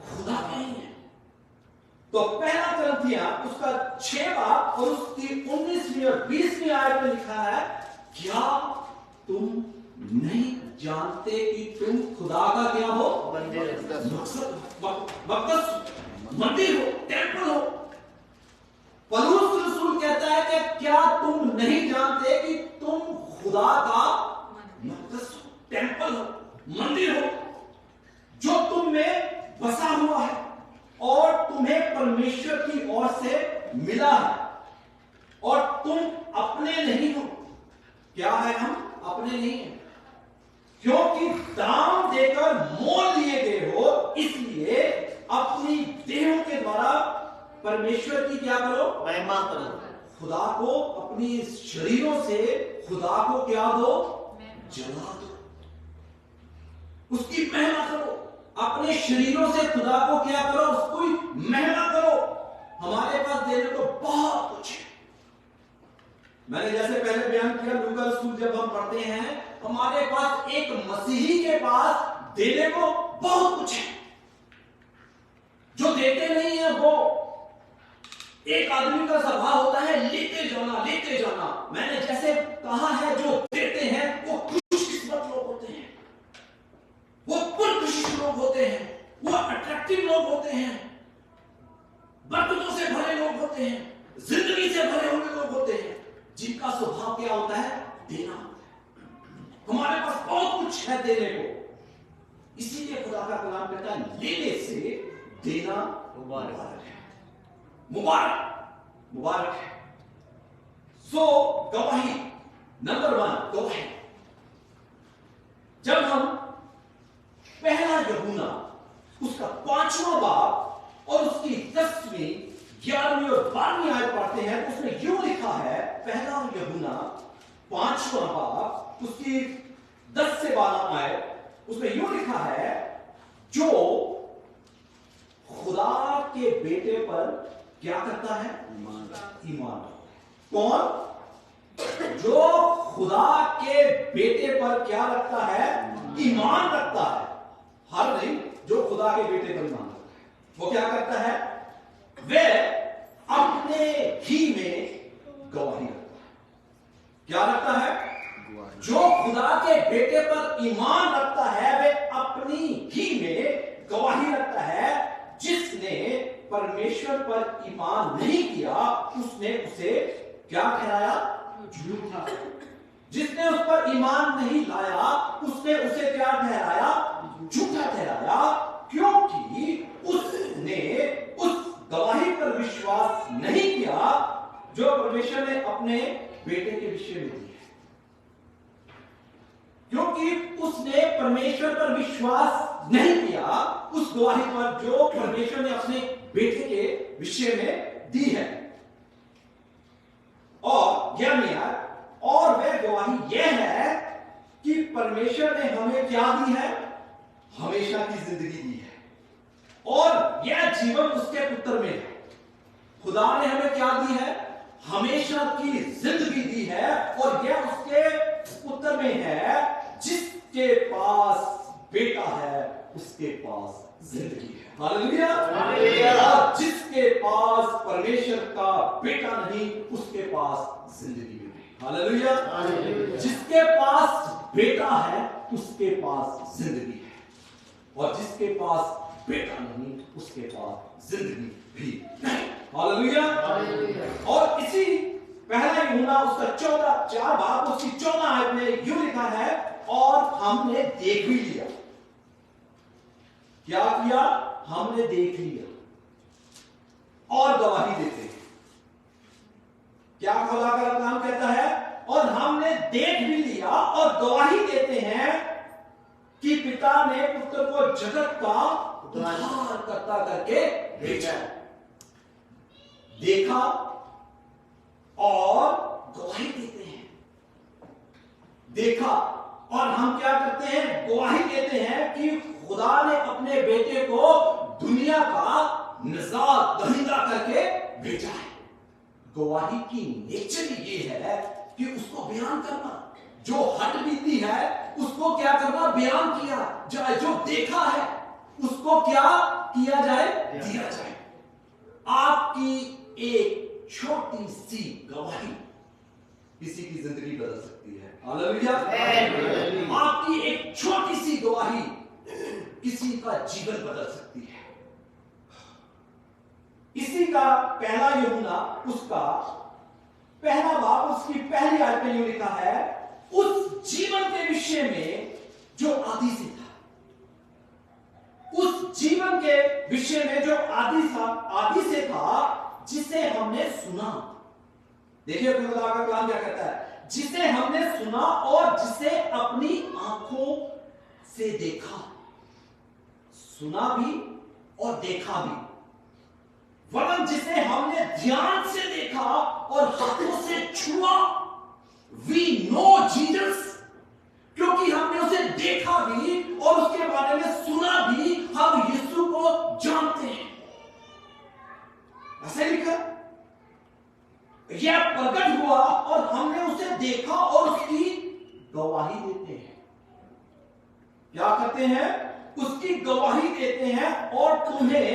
खुदा के हैं। तो पहला करंथिया उसका 6 बाब और उसकी 19वीं और 20वीं आयत में लिखा है, क्या तुम नहीं जानते कि तुम खुदा का क्या हो? मंदिर हो, टेंपल हो। पौलुस रसूल कहता है कि क्या तुम नहीं जानते कि तुम खुदा का मकदस हो, टेंपल हो, मंदिर हो, जो तुम में बसा हुआ है और तुम्हें परमेश्वर की ओर से मिला है, और तुम अपने नहीं हो। क्या है? हम अपने नहीं हैं, क्योंकि दाम देकर मोल लिए गए हो, इसलिए अपनी देहों के द्वारा परमेश्वर की क्या करो? महिमा करो। खुदा को अपनी शरीरों से खुदा को क्या दो? जला दो, उसकी महिमा करो। अपने शरीरों से खुदा को क्या करो? उसको महिमा करो। हमारे पास देने को बहुत कुछ है। मैंने जैसे पहले बयान किया, लूका रसूल जब हम पढ़ते हैं, हमारे पास एक मसीही के पास देने को बहुत कुछ है। जो देते नहीं है वो, एक आदमी का स्वभाव होता है लेते जाना, लेते जाना। मैंने जैसे कहा है, जो देते हैं वो खुशकिस्मत लोग होते हैं, वो पुरकशिश लोग होते हैं, वो अट्रैक्टिव लोग होते हैं, बरकतों से भरे लोग होते हैं, जिंदगी से भरे हुए लोग होते हैं, जिनका स्वभाव क्या होता है? देना होता है। हमारे पास बहुत कुछ है देने को, इसीलिए खुदा का कलाम कहता है, लेने से देना मुबारक है, मुबारक मुबारक है। सो गवाही, नंबर 1, गवाही। जब हम पहला यूहन्ना उसका 5वां बाब और उसकी 10वीं, 11वीं और 12वीं आयत पढ़ते हैं, तो उसमें यूं लिखा है, पहला यूहन्ना 5वां बाब उसकी 10 से 12 आयत, उसमें यूं लिखा है, जो खुदा के बेटे पर क्या करता है? ईमान। कौन? जो खुदा के बेटे पर क्या रखता है? ईमान रखता है। हर नहीं, जो खुदा के बेटे पर ईमान रखता है वो क्या करता है? वे अपने ही में गवाही रखता है। क्या रखता है? जो खुदा के बेटे पर ईमान रखता है वे अपनी ही में गवाही रखता है। जिसने परमेश्वर पर ईमान नहीं किया उसने उसे क्या ठहराया? झूठा। जिसने उस पर ईमान नहीं लाया उसने उसे क्या ठहराया? झूठा ठहराया, क्योंकि उसने उस गवाही पर विश्वास नहीं किया जो परमेश्वर ने अपने बेटे के विषय में दी है। क्योंकि उसने परमेश्वर पर विश्वास नहीं किया, उस गवाही पर जो परमेश्वर ने अपने बेटे के विषय में दी है। और और वह गवाही यह है कि परमेश्वर ने हमें क्या दी है? हमेशा की जिंदगी दी है, और यह जीवन उसके पुत्र में है। खुदा ने हमें क्या दी है? हमेशा की जिंदगी दी है, और यह उसके पुत्र में है। जिसके पास बेटा है उसके पास जिंदगी है। हालेलुया। और जिसके पास परमेश्वर का बेटा नहीं उसके पास जिंदगी भी नहीं। हालेलुया। जिसके पास बेटा है उसके पास जिंदगी है, और जिसके पास बेटा नहीं उसके पास जिंदगी भी नहीं। हालेलुया। और इसी पहला यूहन्ना उसका 4 भाग उसकी 14 आयत में यूं लिखा है, और हमने देख भी लिया। क्या किया? हमने देख लिया और गवाही देते हैं। क्या खुदा का कलाम कहता है? और हमने देख भी लिया और गवाही देते हैं कि पिता ने पुत्र को जगत का उद्धारकर्ता करके भेजा। देखा और गवाही देते हैं। देखा और हम क्या करते हैं? गवाही देते हैं कि खुदा ने अपने बेटे को दुनिया का निजात दहिंदा करके भेजा है। गवाही की नेचर ये है कि उसको बयान करना, जो हट बीती है उसको क्या करना? बयान किया जाए। जो देखा है उसको क्या किया जाए? दिया जाए। आपकी एक छोटी सी गवाही किसी की जिंदगी बदल सकती है। हालेलुया। आपकी एक छोटी सी गवाही किसी का जीवन बदल सकती है। इसी का पहला यूहन्ना उसका पहला भाग उसकी पहली आयत में यूं लिखा है, उस जीवन के विषय में जो आदि से था। उस जीवन के विषय में जो आदि से था, जिसे हमने सुना। देखिए खुदा का कलाम क्या कहता है? जिसे हमने सुना और जिसे अपनी आंखों से देखा। सुना भी और देखा भी, वरन जिसे हमने ध्यान से देखा और हाथों से छुआ। वी नो जीसस, क्योंकि हमने उसे देखा भी और उसके बारे में सुना भी, हम यीशु को जानते हैं। ऐसे लिखा, यह प्रकट हुआ और हमने उसे देखा और उसकी गवाही देते हैं। क्या करते हैं? उसकी गवाही देते हैं और तुम्हें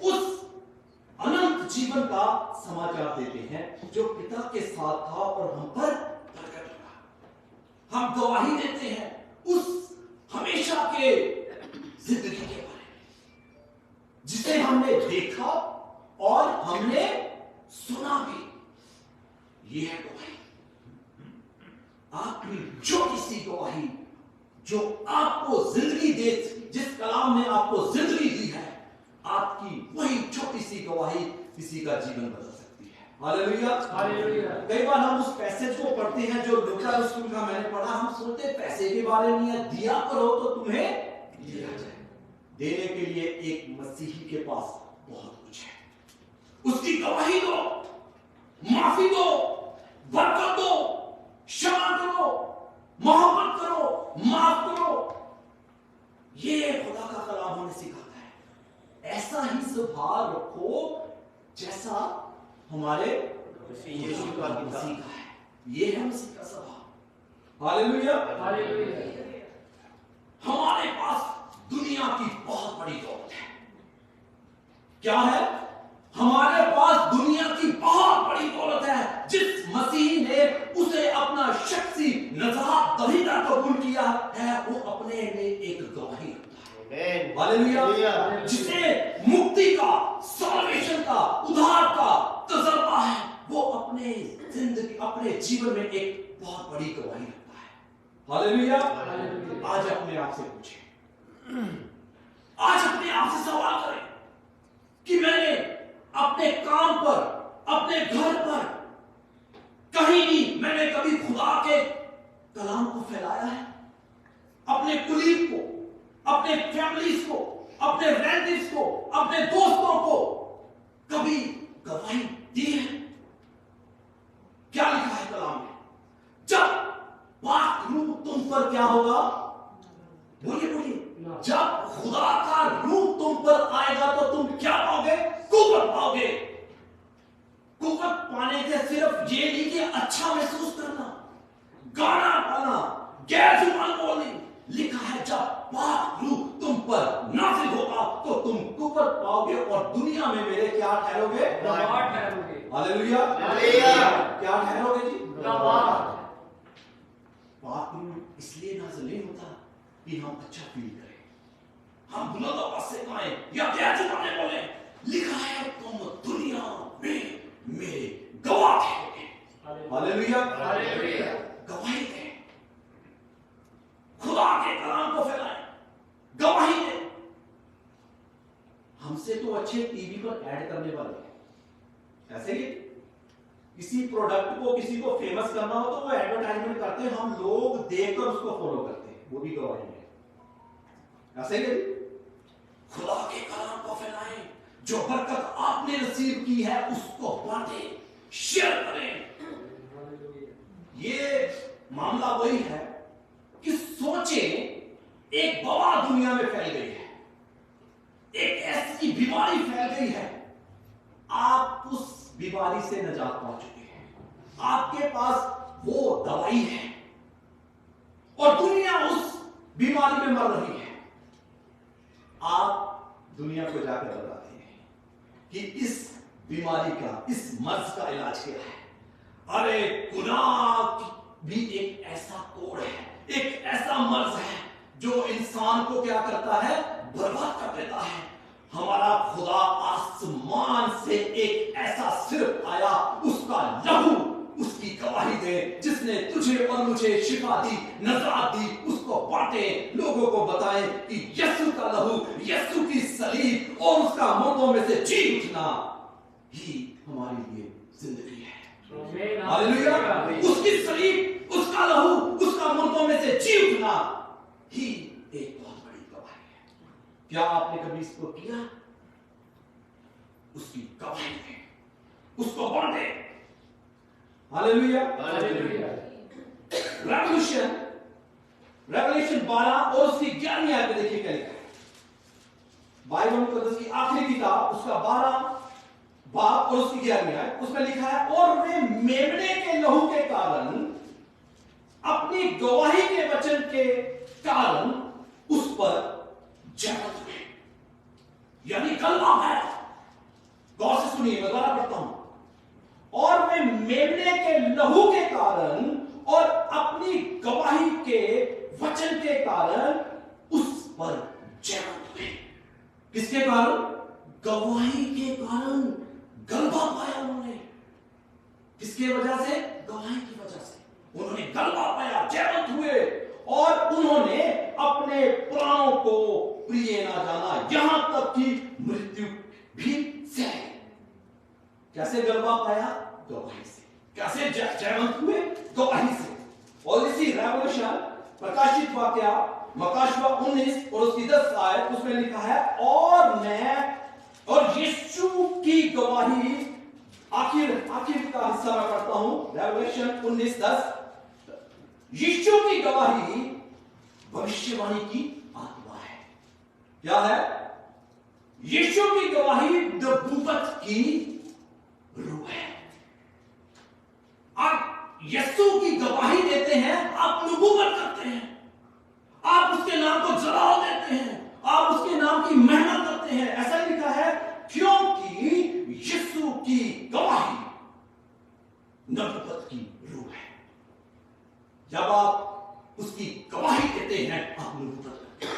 उस अनंत जीवन का समाचार देते हैं जो पिता के साथ था और हम पर प्रकट हुआ। हम गवाही देते हैं उस हमेशा के जिंदगी के बारे में, जिसे हमने देखा और हमने सुना भी। यह है गवाही, आपकी छोटी सी गवाही जो आपको जिंदगी दे। जिस कलाम ने आपको जिंदगी दी है, आपकी वही छोटी सी गवाही किसी का जीवन बदल सकती है। हालेलुया। कई बार हम उस पैसेज को पढ़ते हैं जो लूका स्कूल का मैंने पढ़ा। हम सुनते पैसे के बारे में, या दिया करो तो तुम्हें दिया जाए। देने के लिए एक मसीही के पास बहुत कुछ है। उसकी गवाही दो, माफी दो, बरकत दो, क्षमा करो, मोहब्बत करो, माफ करो। ये खुदा का कलाम हमें सिखाता है। ऐसा ही स्वभाव रखो जैसा हमारे यीशु का मसीह का है। ये है मसीह का स्वभाव। हालेलुया। हमारे पास दुनिया की बहुत बड़ी दौलत है। क्या है? हमारे पास दुनिया की बहुत बड़ी दौलत है। जिस मसीह ने उसे अपना शख्सी नजात दहिंदा कबूल किया है, वो अपने में एक गवाही रखता है। हालेलुया। जिसे मुक्ति का, सॉल्वेशन का, उद्धार का तजर्बा है, वो अपने जिंदगी, अपने जीवन में एक बहुत बड़ी गवाही रखता है। हालेलुया। आज अपने आप से पूछें, आज अपने आप से सवाल करें कि मैंने अपने काम पर, अपने घर पर, कहीं भी मैंने कभी खुदा के कलाम को फैलाया है? अपने कुलीग को, अपने फैमिलीज को, अपने रिलेटिव्स को, अपने दोस्तों को कभी गवाही दी है? क्या लिखा है कलाम में? जब पाक रूह तुम पर क्या होगा? बोलिए बोलिए। जब खुदा का रूह तुम पर आएगा तो तुम क्या पाओगे? कुव्वत पाओगे। कुव्वत पाने के सिर्फ ये नहीं कि अच्छा महसूस करना, गाना गाना, गैर जुबान बोलनी। लिखा है जब पाक रूह तुम पर नाज़िल होगा तो तुम कुव्वत पाओगे और दुनिया में मेरे क्या ठहरोगे? गवाह ठहरोगे। हालेलुया। हालेलुया। क्या ठहरोगे जी? गवाह। पाक रूह इसलिए नाज़िल नहीं होता कि हम अच्छा फील करें, हम बुलंद आवाज से गाएं या गैर जुबान बोले। लिखा है तुम दुनिया में मेरे गवाह ठहरोगे। हालेलुया। हालेलुया। गवाही दें, खुदा के कलाम को फैलाएं, गवाही दें। हमसे तो अच्छे टीवी पर ऐड करने वाले हैं, ऐसे ही किसी प्रोडक्ट को, किसी को फेमस करना हो तो वो एडवर्टाइजमेंट करते हैं, हम लोग देखकर उसको फॉलो करते हैं, वो भी गवाही है। ऐसे ही खुदा के कलाम को फैलाएं, जो बरकत आपने रिसीव की है उसको बांटें, शेयर करें। ये मामला वही है कि सोचे एक वबा दुनिया में फैल गई है, एक ऐसी बीमारी फैल गई है, आप उस बीमारी से निजात पा चुके हैं, आपके पास वो दवाई है और दुनिया उस बीमारी में मर रही है। आप दुनिया को जाकर बताते हैं कि इस बीमारी का, इस मर्ज का इलाज क्या है। अरे गुनाह भी एक ऐसा कोड़ है, एक ऐसा मर्ज है जो इंसान को क्या करता है? बर्बाद कर देता है। हमारा खुदा आसमान से एक ऐसा सिर्फ आया, उसका लहू उसकी गवाही दे, जिसने तुझे और मुझे शिफा दी, नजात दी, उसको बांटे, लोगों को बताएं कि यीशु का लहू, यीशु की सलीब और उसका मुर्दों में से जी उठना ही हमारे लिए जिंदगी है। हालेलुया। उसकी सलीब, उसका लहू, उसका मुर्दों में से जी उठना ही एक बहुत बड़ी गवाही है। क्या आपने कभी इसको किया? उसकी गवाही दें, उसको बांटे। हालेलुया। रेवलेशन 12 और उसकी 11वीं आयत देखिए क्या लिखा है। बाइबल मुकद्दस की आखिरी किताब, उसका 12 बाब और उसकी 11वीं आयत, उसमें लिखा है और वे मेमने के लहू के कारण, अपनी गवाही के वचन के कारण उस पर जयवंत हुए, यानी गलबा पाया। गौर से सुनिए, मैं दोबारा पढ़ता हूं। और वे मेमने के लहू के कारण और अपनी गवाही के वचन के कारण उस पर जयवंत हुए। किसके कारण? गवाही के कारण गलबा पाया उन्होंने। किसके वजह से? गवाही की वजह से उन्होंने गलबा पाया, जयवंत हुए और उन्होंने अपने प्राणों को प्रिय ना जाना, यहां तक कि मृत्यु भी सह। कैसे गलबा पाया? गवाही से। कैसे जयवंत हुए? गवाही से। और इसी रेवल्यूशन प्रकाशित वाक्या मकाशवा 19 और उसकी 10 आयत, उसमें लिखा है और यीशु की गवाही, आखिर का हिस्सा मैं पढ़ता हूं, रेवल्यूशन 19:10। यीशु की गवाही भविष्यवाणी की आत्मा है। क्या है? यीशु की गवाही नबूवत की रूह है। आप यीशु की गवाही देते हैं, आप नबूवत करते हैं, आप उसके नाम को जलाल देते हैं, आप उसके नाम की महिमा करते हैं। ऐसा ही लिखा है क्योंकि यीशु की गवाही नबूवत की रूह है। जब आप उसकी गवाही देते हैं, आप नबूवत करते हैं,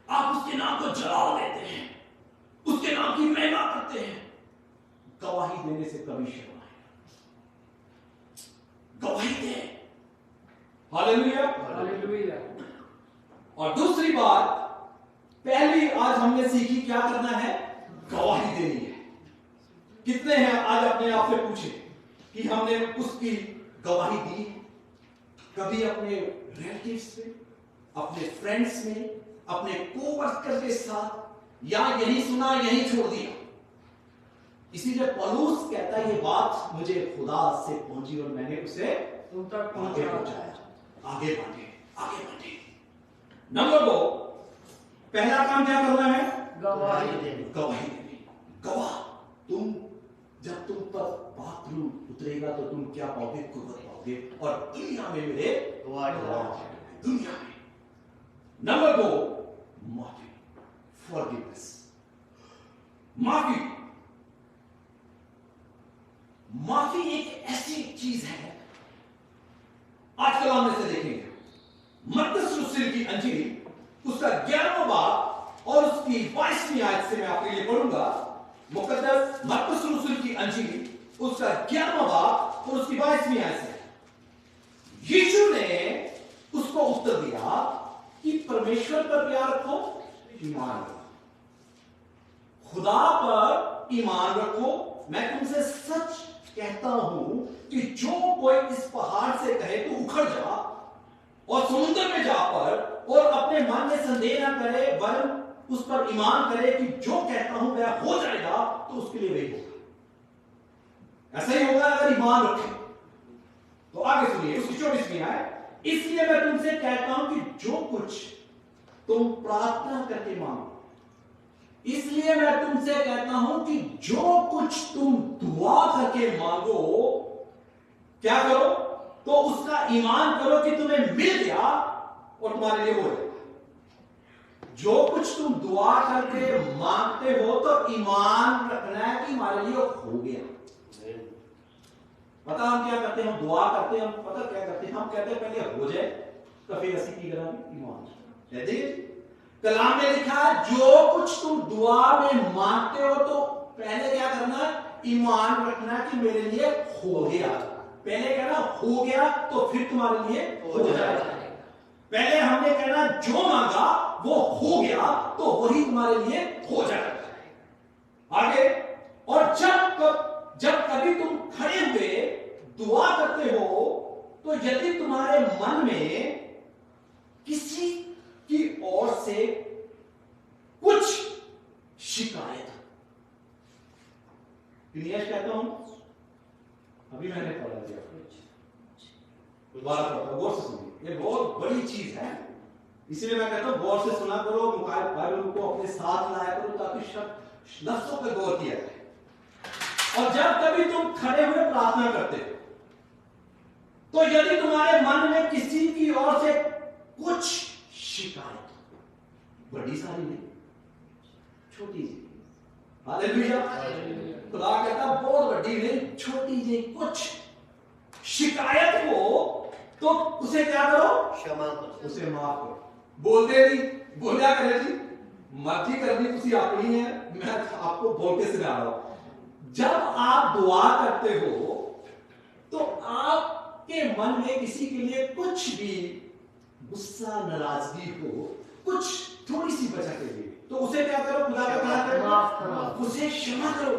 आप उसके नाम को जलाल देते हैं, उसके नाम की महिमा करते हैं। गवाही देने से कभी शर्म आए, गवाही दे। हालेलुया। हालेलुया। और दूसरी बात, पहली आज हमने सीखी क्या करना है? गवाही देनी है। कितने हैं आज अपने आप से पूछे कि हमने उसकी गवाही दी? कभी अपने रिलेटिव्स में, अपने फ्रेंड्स में, अपने कोवर्कर के साथ या यही सुना यही छोड़ दिया। इसीलिए पौलुस कहता है ये बात मुझे खुदा से पहुंची और मैंने उसे उन तक आगे पहुंचाया। पहुंचाया। आगे बढ़े। नंबर 2, पहला काम क्या करना है? गवाही गवाही देनी। गवाह, तुम जब तुम पर पात्र उतरेगा तो तुम क्या पाओगे? कुर्बत पाओगे और दुनिया में मेरे दुनिया में। नंबर 2, माफी, फॉरगिवनेस, माफी एक ऐसी चीज है, आजकल हम इसे देखेंगे। मत्ती सुसमाचार की अंजील उसका 11वां बाब और उसकी 22वीं आयत से मैं आपके लिए पढ़ूंगा। मुकद्दस मत्ती सुसमाचार की अंजील उसका 11वां बाब और उसकी 22वीं आयत से यीशु ने उसको उत्तर दिया कि परमेश्वर पर प्यार रखो, ईमान रखो, खुदा पर ईमान रखो। मैं तुमसे सच कहता हूं कि जो कोई इस पहाड़ से कहे तो उखड़ जा और समुद्र में जा पर और अपने मन में संदेह न करे वरन उस पर ईमान करे कि जो कहता हूं वह हो जाएगा, तो उसके लिए वही होगा। ऐसा ही होगा अगर ईमान रखे। तो आगे सुनिए उसकी 24वीं आयत। इसलिए मैं तुमसे कहता हूं कि जो कुछ तुम प्रार्थना करके मांगो, इसलिए मैं तुमसे कहता हूं कि जो कुछ तुम दुआ करके मांगो, क्या करो? तो उसका ईमान करो कि तुम्हें मिल गया और तुम्हारे लिए हो जाएगा। जो कुछ तुम दुआ करके मांगते हो तो ईमान रखना है कि हमारे लिए हो गया। पता हम क्या करते हैं? हम दुआ करते हैं, हम पता क्या करते हैं? हम कहते हैं पहले हो जाए तो फिर ऐसी की करांगे ईमान। देखिए कलाम में लिखा है जो कुछ तुम दुआ में मांगते हो तो पहले क्या करना है? ईमान रखना कि मेरे लिए हो गया। पहले कहना हो गया तो फिर तुम्हारे लिए हो जाएगा। पहले हमने कहना जो मांगा वो हो गया तो वही तुम्हारे लिए हो जाएगा। आगे, और जब कभी तुम खड़े हुए दुआ करते हो तो यदि तुम्हारे मन में किसी की ओर से कुछ शिकायत, कहता हूं अभी मैंने पढ़ा दिया, दोबारा पढ़ता हूं, गौर से सुनिए, ये बहुत बड़ी चीज है। इसलिए मैं कहता हूं गौर से सुना करो, बाइबल को अपने साथ लाया करो ताकि लफ्जों पर गौर किया जाए। और जब कभी तुम खड़े हुए प्रार्थना करते हो तो यदि तुम्हारे मन में किसी की ओर से कुछ शिकायत, बड़ी सारी नहीं, छोटी सी, हालेलुया, खुदा कहता बहुत बड़ी नहीं, छोटी सी कुछ शिकायत हो तो उसे क्या करो? क्षमा करो, उसे माफ करो। बोलते नहीं, बोलिया करे जी, मर्जी करनी तुसी अपनी है, मैं आपको बोल के सुना रहा हूं। जब आप दुआ करते हो तो आपके मन में किसी के लिए कुछ भी गुस्सा, नाराजगी हो, कुछ थोड़ी सी बचा के लिए, तो उसे क्या करो? खुदा का क्या करो? उसे क्षमा करो,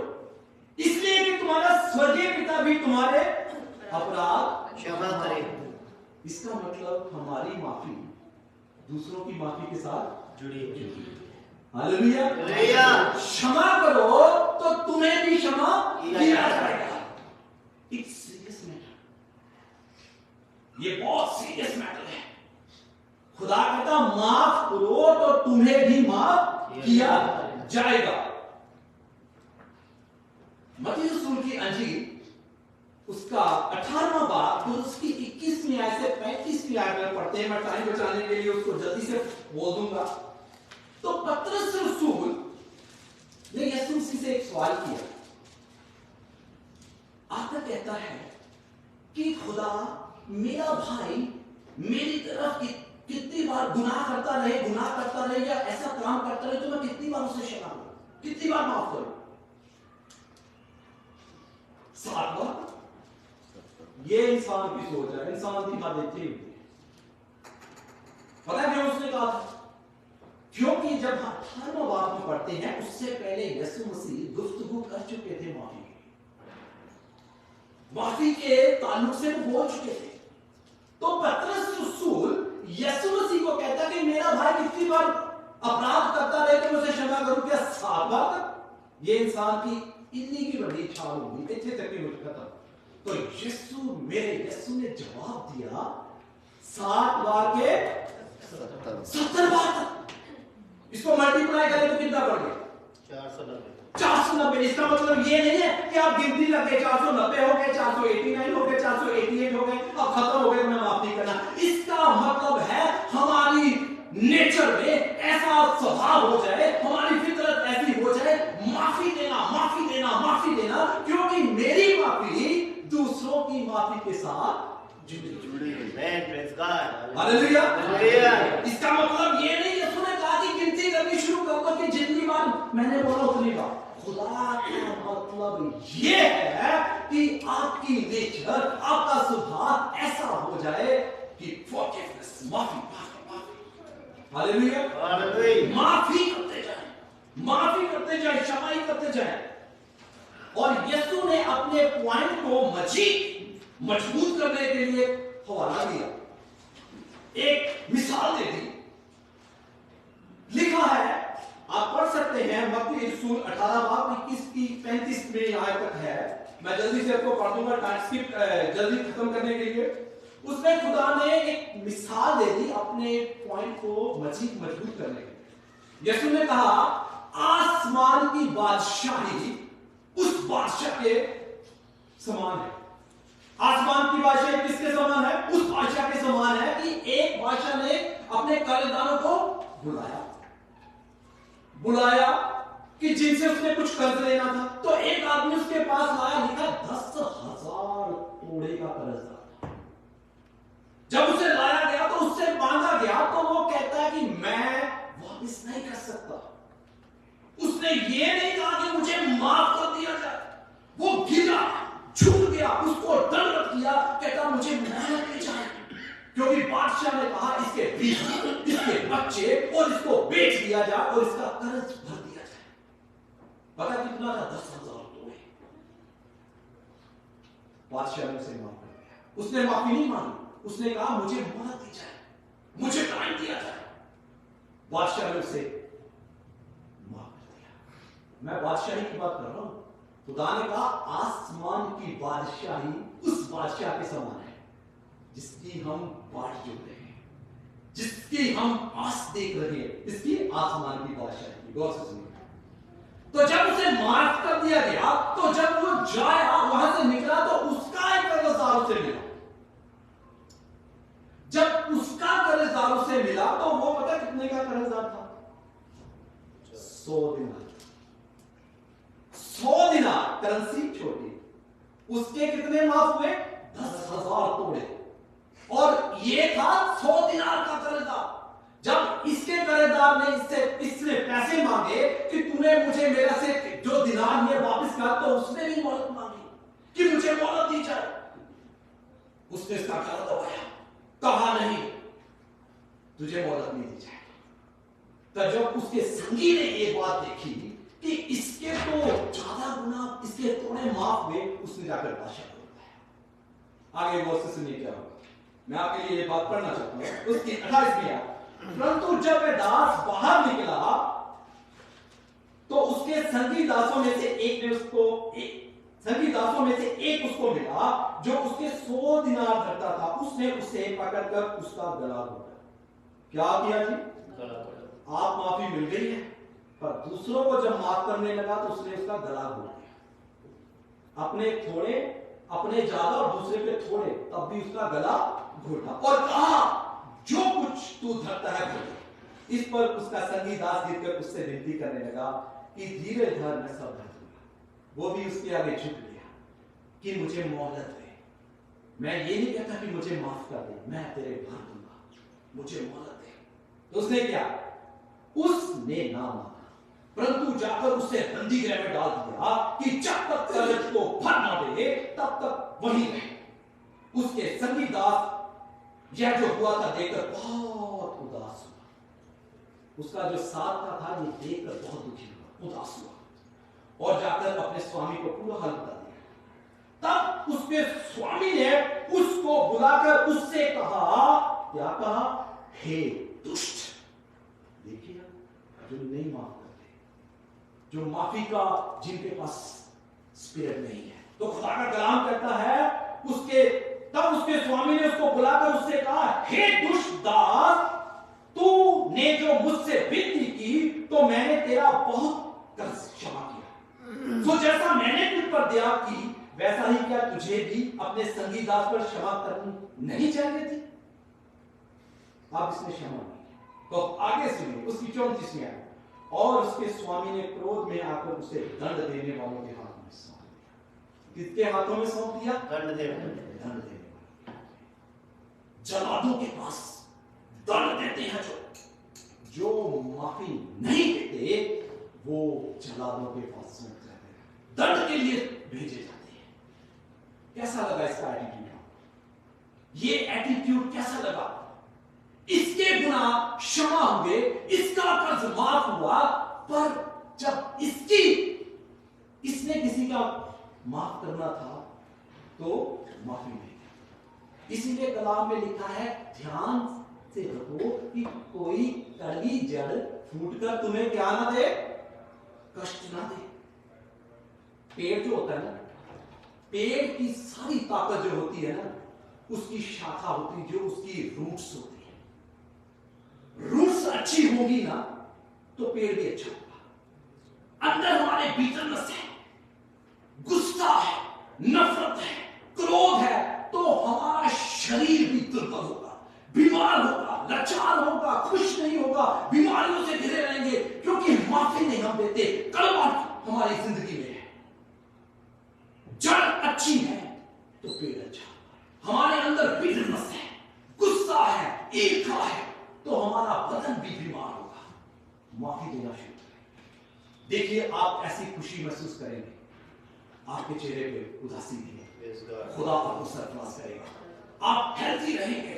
इसलिए कि तुम्हारा स्वर्गीय पिता भी तुम्हारे अपराध क्षमा करे। इसका मतलब हमारी माफी दूसरों की माफी के साथ जुड़ी है। हालेलुया, क्षमा करो तो तुम्हें भी क्षमा किया जाएगा। इट्स सीरियस मैटर, ये बहुत सीरियस मैटर है। खुदा कहता माफ करो तो तुम्हें भी माफ किया जाएगा। मत्ती रसूल की अंजील उसका 18वां बाब और उसकी 21वीं आयत से 35वीं आयत में पढ़ते हैं। मैं टाइम बचाने के लिए उसको जल्दी से बोल दूंगा। तो पतरस रसूल ने यीशु मसीह से एक सवाल किया। आकर कहता है कि खुदा, मेरा भाई मेरी तरफ कितनी बार गुनाह करता रहे या ऐसा काम करता रहे तो मैं कितनी बार उसे क्षमा करूं, कितनी बार माफ करूं? 7 बार। ये इंसान की सोच है, इंसान दिखा देती है। पता है क्यों उसने कहा था? क्योंकि जब 18वां बाब में पढ़ते हैं उससे पहले यीशु मसीह गुफ्तगू कर चुके थे माफी के ताल्लुक से वो बोल चुके थे। तो पतरस रसूल यीशु मसीह को कहता कि मेरा भाई कितनी बार अपराध करता रहे तो उसे क्षमा करूं क्या 7 बार तक? ये इंसान की इतनी की बड़ी इच्छा होगी, इतने तक नहीं हो खत्म। तो यीशु ने जवाब दिया 60 बार के 70 बार तक। इसको मल्टीप्लाई करें तो कितना बढ़ गया? 490। इसका मतलब ये नहीं है कि आप गिनती लगे 490 हो गए, 489 हो गए, 488 हो गए, अब खत्म हो गए, मैं माफ नहीं करना। इसका मतलब है हमारी नेचर में ऐसा स्वभाव हो जाए, हमारी फितरत ऐसी हो जाए, माफी देना, माफी देना, माफी देना, क्योंकि मेरी माफी दूसरों की माफी के साथ जुड़ी हुई है। हालेलुया। इसका मतलब ये नहीं यीशु ने कहा कि गिनती करनी शुरू कर दो कि जितनी बार मैंने बोला उतनी बार। खुदा का मतलब ये है कि आपकी नेचर, आपका स्वभाव ऐसा हो जाए कि फॉरगिवनेस, माफी, हालेलुया, माफी करते जाए, माफी करते जाए, क्षमा करते जाए। और यीशु ने अपने पॉइंट को मजबूत करने के लिए हवाला दिया, एक मिसाल दे दी। लिखा है, आप पढ़ सकते हैं, मत्ती रसूल 18 बाब 21 की 35 में आयत तक है। मैं जल्दी से आपको पढ़ दूंगा ट्रांसक्रिप्ट जल्दी खत्म करने के लिए। उसमें खुदा ने एक मिसाल दे दी अपने पॉइंट को मजबूत करने के लिए। यीशु ने कहा आसमान की बादशाही उस बादशाह के समान है। आसमान की बादशाही किसके समान है? उस बादशाह के समान है कि एक बादशाह ने अपने कर्जदारों को बुलाया कि जिनसे उसने कुछ कर्ज लेना था। तो एक आदमी उसके पास आया, लिखा 10,000 तोड़े का कर्ज था। जब उसे लाया गया तो उससे मांगा गया, तो वो कहता है कि मैं वापस नहीं कर सकता। उसने ये नहीं कहा कि मुझे माफ कर दिया जाए। वो गिरा, झुक गया, उसको दंडवत किया, कहता मुझे मोहलत दी जाए, क्योंकि बादशाह ने कहा इसके बीवी, इसके बच्चे और इसको बेच दिया जाए और इसका कर्ज भर दिया जाए। पता कितना था? 10,000 तोड़े। बादशाह ने उसे माफ कर दिया। उसने माफी नहीं मांगी, उसने कहा मुझे मोहलत दी जाए, मुझे टाइम दिया जाए। बादशाह ने उसे माफ कर दिया। मैं बादशाही की बात कर रहा हूं। खुदा ने कहा आसमान की बादशाही उस बादशाह के समान है जिसकी हम बाट जोड़ रहे हैं, जिसकी हम आस देख रहे हैं, इसकी आसमान की बादशाही। गौर से सुनिए। तो जब उसे माफ कर दिया गया, तो जब वो जाया, वहां से निकला, तो उसका एक कर्जदार उसे मिला। जब उसका कर्जदार उसे मिला, तो वो पता कितने का कर्जदार था? 100 दिनार। 100 दिनार करेंसी छोटी। उसके कितने माफ हुए? 10,000 तोड़े। और ये था 100 दिनार का कर्जदार। जब इसके कर्जदार ने इसने पैसे मांगे कि तूने मुझे मेरा से जो दिनार है वापस कर, तो उसने भी मोहलत मांगी कि मुझे मोहलत दी जाए। उसने इसका गला दबाया, कहा नहीं तुझे मोहलत नहीं दी जाएगी। तब जब उसके संगी ने ये बात देखी कि इसके तो ज्यादा गुना इसके थोड़े माफ हुए, उसने जाकर बादशाह को बताया। आगे गौर से सुनिए क्या होगा। मैं आपके लिए ये बात पढ़ना चाहता हूं। उसकी 28वीं आयत। परंतु जब वह दास बाहर निकला, तो उसके संगी दासों में से एक उसको मिला जो उसके 100 दिनार धरता था। उसने उसे पकड़कर उसका गला घोटा। क्या किया जी? आप माफी मिल गई है, पर दूसरों को जब माफ करने लगा तो उसने उसका गला घोट दिया। अपने थोड़े, अपने ज्यादा और दूसरे के थोड़े, तब भी उसका गला घोटा और कहा जो कुछ तू धरता है घोट। इस पर उसका संगी दास गिरकर उससे विनती करने लगा कि धीरे धर, मैं सब धर दूंगा। वो भी उसके आगे झुक गया कि मुझे मोहलत दे। मैं ये नहीं कहता कि मुझे माफ कर दे, मैं तेरे भर दूंगा, मुझे मोहलत दे। तो उसने क्या? उसने ना माना, परंतु जाकर उसे बंदीगृह में डाल दिया कि जब तक कर्ज को भर ना दे तब तक वहीं रहे। उसके संगी दास यह जो हुआ था देखकर बहुत उदास हुआ। उसका जो साथ का था ये देखकर बहुत दुखी हुआ, उदास हुआ और जाकर अपने स्वामी को पूरा हाल बता दिया। तब उसके स्वामी ने उसको बुलाकर उससे कहा, क्या कहा? हे दुष्ट। देखिए जो नहीं माफ करते, जो माफी का जिनके पास स्पिरिट नहीं है। तो खुदा का कलाम कहता है तब उसके स्वामी ने उसको बुलाकर उससे कहा, हे दुष्ट दास, तूने जो मुझसे विनती की तो मैंने तेरा बहुत कर्ज क्षमा किया। तो जैसा मैंने तुझ पर दया की वैसा ही क्या तुझे भी अपने संगी दास पर क्षमा करनी नहीं चाहिए थी? अब इसने क्षमा नहीं किया। तो आगे सुनिए उसकी 34वीं आयत। और उसके स्वामी ने क्रोध में आकर उसे दंड देने वालों के हाथ में सौंप दिया। किसके हाथों में सौंप दिया? दंड देने वाले, जल्लादों के पास दंड देते हैं। जो माफी नहीं देते वो जल्लादों के पास सौंप जाते हैं, दंड के लिए भेजे जाते हैं। कैसा लगा इसका एटीट्यूड? ये एटीट्यूड कैसा लगा? इसके गुनाह क्षमा हुए, इसका कर्ज माफ हुआ, पर जब इसने किसी का माफ करना था तो माफी नहीं दी। इसीलिए कलाम में लिखा है, ध्यान से रखो कि कोई कड़वी जड़ फूटकर तुम्हें क्या ना दे, कष्ट ना दे। पेड़ जो होता है ना, पेड़ की सारी ताकत जो होती है ना, उसकी शाखा होती है, जो उसकी रूट्स होती है। रूट्स अच्छी होगी ना तो पेड़ भी अच्छा होगा। अंदर हमारे बिटरनेस है, गुस्सा है, नफरत है, क्रोध है, तो हमारा शरीर भी दुर्बल होगा, बीमार होगा, लाचार होगा, खुश नहीं होगा, बीमारियों से घिरे रहेंगे, क्योंकि माफी नहीं हम देते। कड़वाहट हमारी जिंदगी में है। जड़ अच्छी है तो पेड़ अच्छा होगा। हमारे अंदर बिटरनेस है, गुस्सा है, ईर्ष्या है, तो हमारा बदन भी बीमार होगा। माफी देना शुरू करें। देखिए आप ऐसी खुशी महसूस करेंगे, आपके चेहरे पे उदासी नहीं है, खुदा आपको सरफराज करेगा। आप हेल्थी रहेंगे,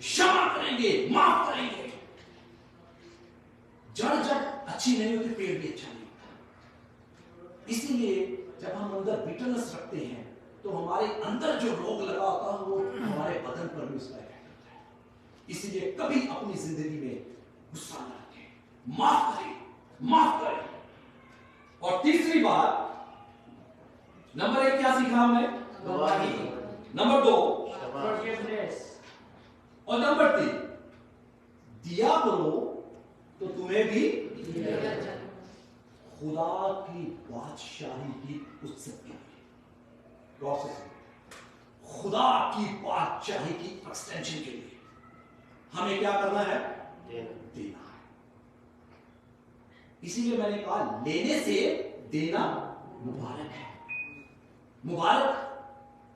क्षमा करेंगे, माफ करेंगे। जड़ जब अच्छी नहीं होती पेड़ भी अच्छा नहीं होता। इसीलिए जब हम अंदर बिटरनेस रखते हैं तो हमारे अंदर जो रोग लगा होता है वो हमारे बदन पर भी उसका इफेक्ट होता है। इसीलिए कभी अपनी जिंदगी में गुस्सा न रखें, माफ करें, माफ करें। और तीसरी बात, नंबर 1 क्या सीखा हमने? गवाही। Number 2 forgiveness। और नंबर 3 दिया करो तो तुम्हें भी खुदा की बादशाही की उत्सव के लिए, खुदा की बादशाही की एक्सटेंशन के लिए हमें क्या करना है? देना है। इसीलिए मैंने कहा लेने से देना मुबारक है। मुबारक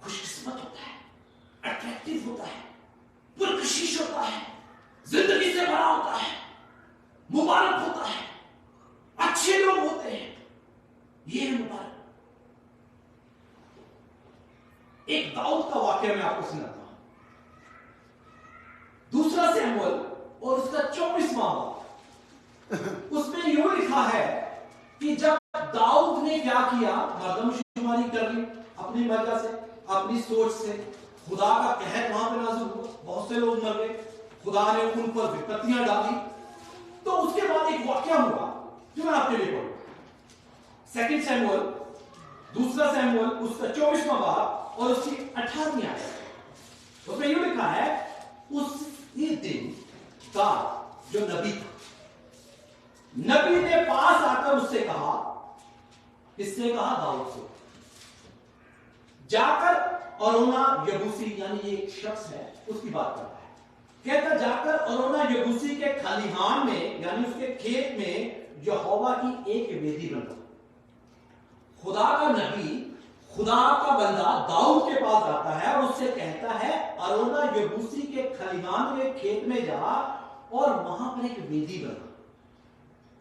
खुशकिस्मत होता है, अट्रैक्टिव होता है, पुरकशिश होता है, जिंदगी से भरा होता है, मुबारक होता है, अच्छे लोग होते हैं। ये है मुबारक। एक दाऊद का वाक्य मैं आपको सुनाता हूं। दूसरा सैमुएल और उसका 24वां बाब, उसमें यूं लिखा है कि जब दाऊद ने क्या किया, मर्दमशुमारी कर ली अपनी वजह से, अपनी सोच से, खुदा का कहर वहां पे नाज़िल हुआ, बहुत से लोग मर गए, खुदा ने उन पर विपत्तियां डाली। तो उसके बाद एक वाक्या हुआ जो मैं आपके लिए पढ़ूं। 2 सैमुएल, दूसरा सैमुएल उसका 24वां बाब और उसकी 18वीं आयत। उसमें यूं लिखा है, उसी दिन गाद जो नबी था, नबी ने पास आकर उससे कहा, किससे कहा? दाऊद से, जाकर अरोना यबूसी, यानी ये एक शख्स है, उसकी बात करता है, कहता जाकर अरोना यबूसी के खलिहान में, यानी उसके खेत में यहोवा की एक वेदी बना। खुदा का नबी, खुदा का बंदा दाऊद के पास आता है और उससे कहता है, अरोना यबूसी के खलिहान में, खेत में जा और वहां पर एक वेदी बना।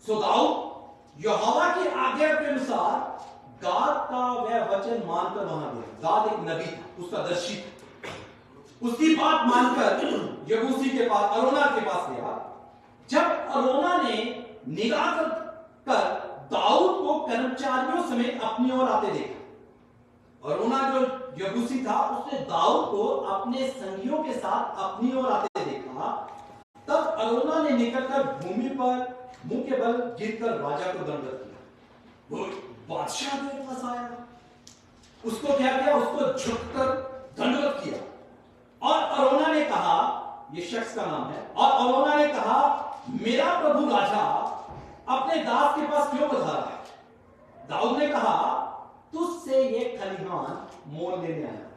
सो दाऊद यहोवा की आज्ञा के अनुसार गाद का वह वचन मानकर वहां गया। गाद एक नबी था, उसका दर्शी था। उसकी बात मानकर यबूसी के पास, अरोना के पास गया। जब अरोना ने निगाह कर दाऊद को कर्मचारियों समेत अपनी ओर आते देखा, अरोना जो यबूसी था उसने दाऊद को अपने संगियों के साथ अपनी ओर आते देखा। तब अरोना ने निकलकर भूमि पर मुंह के बल गिरकर राजा को दंडवत किया। वो बादशाह के पास आया, उसको क्या किया? उसको झुककर दंडवत किया। और अरोना ने कहा, ये शख्स का नाम है, और अरोना ने कहा, मेरा प्रभु राजा अपने दास के पास क्यों पधारा है? दाऊद ने कहा, तुझसे ये खलिहान मोल लेने आया।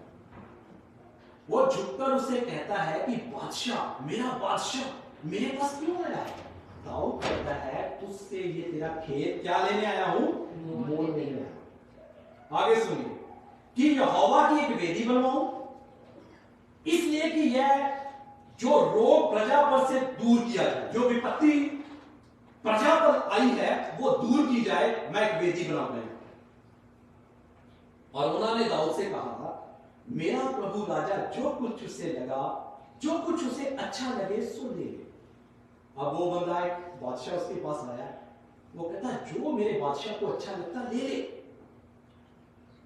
वो झुककर उसे कहता है कि बादशाह, मेरा बादशाह मेरे पास क्यों आया है? दाऊद कहता है, तुझसे ये तेरा खेत क्या लेने आया हूं? मोल लेने आया। आगे सुनिए, कि यहोवा की एक वेदी बनवाऊं, इसलिए कि यह जो रोग प्रजा पर से दूर किया जाए, जो विपत्ति प्रजा पर आई है वो दूर की जाए, मैं एक वेदी बनाऊंगा। और उन्होंने दाऊद से कहा, मेरा प्रभु राजा जो कुछ उसे लगा, जो कुछ उसे अच्छा लगे सो ले। अब वो बंदा एक बादशाह उसके पास आया, वो कहता, जो मेरे बादशाह को अच्छा लगता ले ले।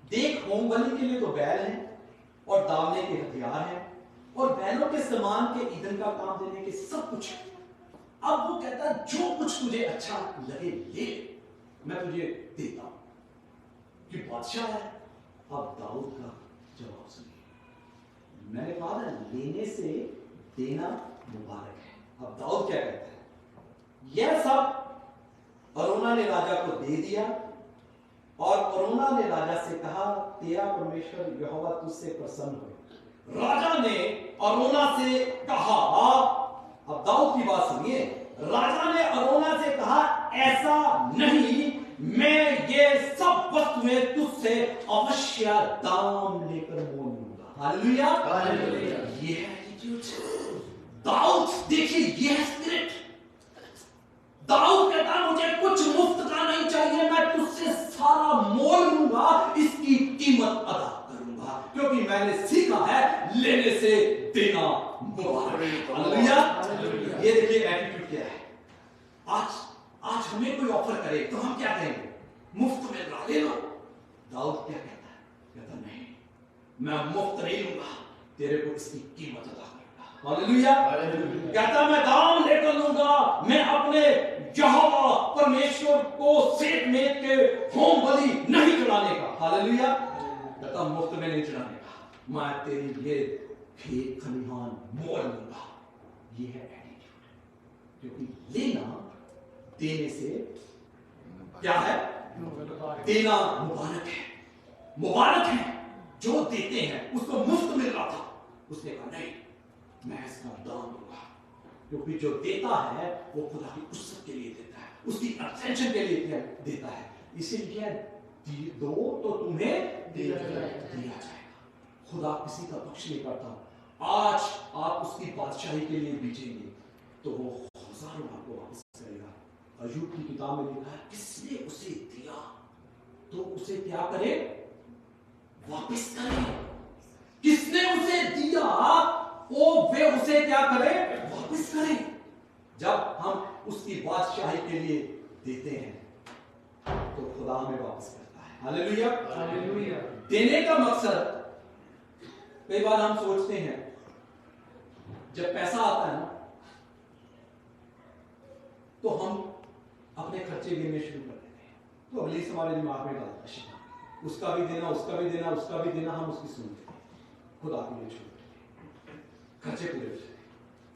देख, होम बलि के लिए तो बैल हैं और दावने के हथियार हैं और बैलों के सामान के ईंधन का काम देने के सब कुछ है। अब वो कहता है, जो कुछ तुझे अच्छा लगे ले, मैं तुझे देता हूं। कि बादशाह है। अब दाऊद का जवाब सुनिए। मैंने कहा ना, लेने से देना मुबारक है। अब दाऊद क्या कहता है? यह सब अरोना ने राजा को दे दिया और अरोना ने राजा से कहा, तेरा परमेश्वर यहोवा तुझसे प्रसन्न हो। राजा ने अरोना से कहा, अब दाऊद की बात सुनिए, राजा ने अरोना से कहा, ऐसा नहीं, मैं ये सब वस्तुएं तुझसे अवश्य दाम लेकर मोल लूंगा। Hallelujah, hallelujah. ये है एटीट्यूड। दाऊद, देखिए ये है स्पिरिट। दाऊद कहता, मुझे कुछ मुफ्त का नहीं चाहिए, मैं तुझसे सारा मोल लूंगा, इसकी कीमत अदा करूंगा, क्योंकि मैंने सीखा है लेने से देना मुबारक। हालेलुया। ये देखिए एटीट्यूड क्या है। आज हमें कोई ऑफर करे तो हम क्या कहेंगे? मुफ्त में ले लो। दाऊद क्या कहता है? कहता नहीं, मैं मुफ्त नहीं लूंगा, तेरे को इसकी कीमत अदा करूंगा। हालेलुया। कहता मैं दाम लेकर लूंगा, मैं अपने यहोवा परमेश्वर को सेठ मेद के होम बलि नहीं चढ़ाने का। हालेलुया। कहता मुफ्त में नहीं चढ़ाने का, मैं तेरी ये खेत खलिहान मोल लूंगा। ये है एटीट्यूड। क्योंकि लेना देने से क्या है? देना मुबारक है। मुबारक है जो देते हैं। उसको मुफ्त मिल रहा था, उसने कहा नहीं, मैं इसका दाम दूंगा, क्योंकि जो देता है वो खुदा की उसत के लिए देता है, उसकी अटेंशन के लिए देता है। इसीलिए दो तो तुम्हें दिया जाएगा। खुदा किसी का पक्ष नहीं करता। आज आप उसकी बादशाही के लिए बीजेंगे तो वो हजारों आपको वापस करेगा। अय्यूब की किताब में लिखा है, किसने उसे दिया तो उसे क्या करे? वापस करे। किसने उसे दिया वे उसे क्या करे? वापस करे। जब हम उसकी बादशाही के लिए देते हैं तो खुदा हमें वापस करता है। Hallelujah, hallelujah. देने का मकसद, कई बार हम सोचते हैं जब पैसा आता है ना तो हम अपने खर्चे गिनने शुरू कर देते हैं। तो अगली हमारे दिमाग में डालता है, उसका भी देना, उसका भी देना, उसका भी देना, हम उसकी सुनते हैं। खुदा के लिए छोड़ देते, खर्चे पूरे हो जाते,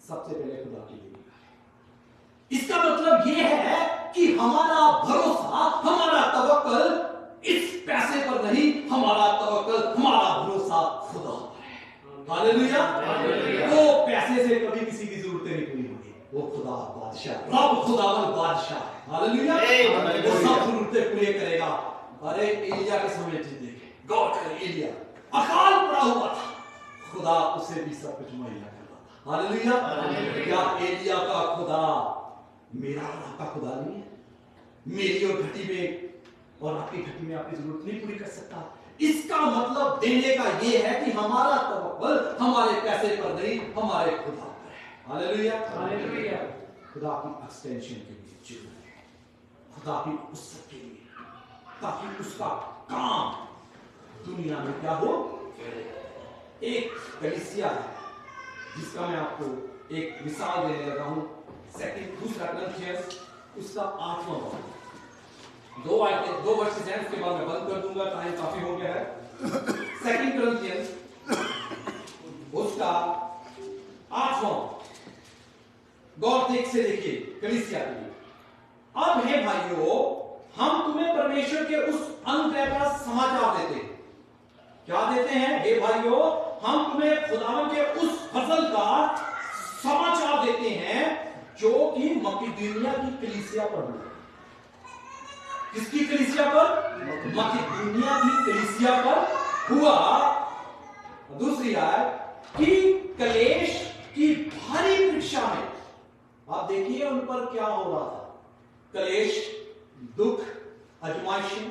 सबसे पहले खुदा के लिए निकालें। इसका मतलब यह है कि हमारा भरोसा, हमारा तवक्कल इस पैसे पर नहीं, हमारा तवक्कल, हमारा भरोसा खुदा पर है। हालेलुया। वो पैसे से कभी किसी की जरूरतें नहीं पूरी होगी। वो खुदा बादशाह, रब खुदावन बादशाह है। हालेलुया। वो सब जरूरतें पूरी करेगा। अरे एलिया के समय देखे, गौर कर, एलिया अकाल पड़ा हुआ था, खुदा उसे भी सब कुछ मुहैया करता था। हालेलुया। क्या एलिया का खुदा मेरा और आपका खुदा नहीं है? मेरी और घटी में और आपकी घटी में आपकी जरूरत नहीं पूरी कर सकता। इसका मतलब देने का यह है कि हमारा तवक्कुल हमारे पैसे पर नहीं, हमारे खुदा पर है। Hallelujah, hallelujah. खुदा की एक्सटेंशन के लिए जीवन है, खुदा की उसके लिए, ताकि उसका काम दुनिया में क्या हो। एक कलीसिया है जिसका मैं आपको एक मिसाल देने लगा हूं। दूसरा कोरिन्थियंस उसका 8वां भाग। 2 आयतें 2 वर्सेस हैं, उसके बाद मैं बंद कर दूंगा, टाइम काफी हो गया है। 2 Corinthians उसका 8वां। गौर से देखिए कलीसिया के लिए। अब हे भाइयों, हम तुम्हें परमेश्वर के उस अनुग्रह का समाचार देते हैं। क्या देते हैं? हे भाइयों, हम तुम्हें खुदावन के उस फजल का समाचार देते हैं जो कि मकिदुनिया की कलीसिया पर हुआ। किसकी कलीसिया पर? मकिदुनिया की कलीसिया पर हुआ। दूसरी आयत कि कलेश की भारी परीक्षा में, आप देखिए उन पर क्या हो रहा था। कलेश, दुख, आजमाइशें।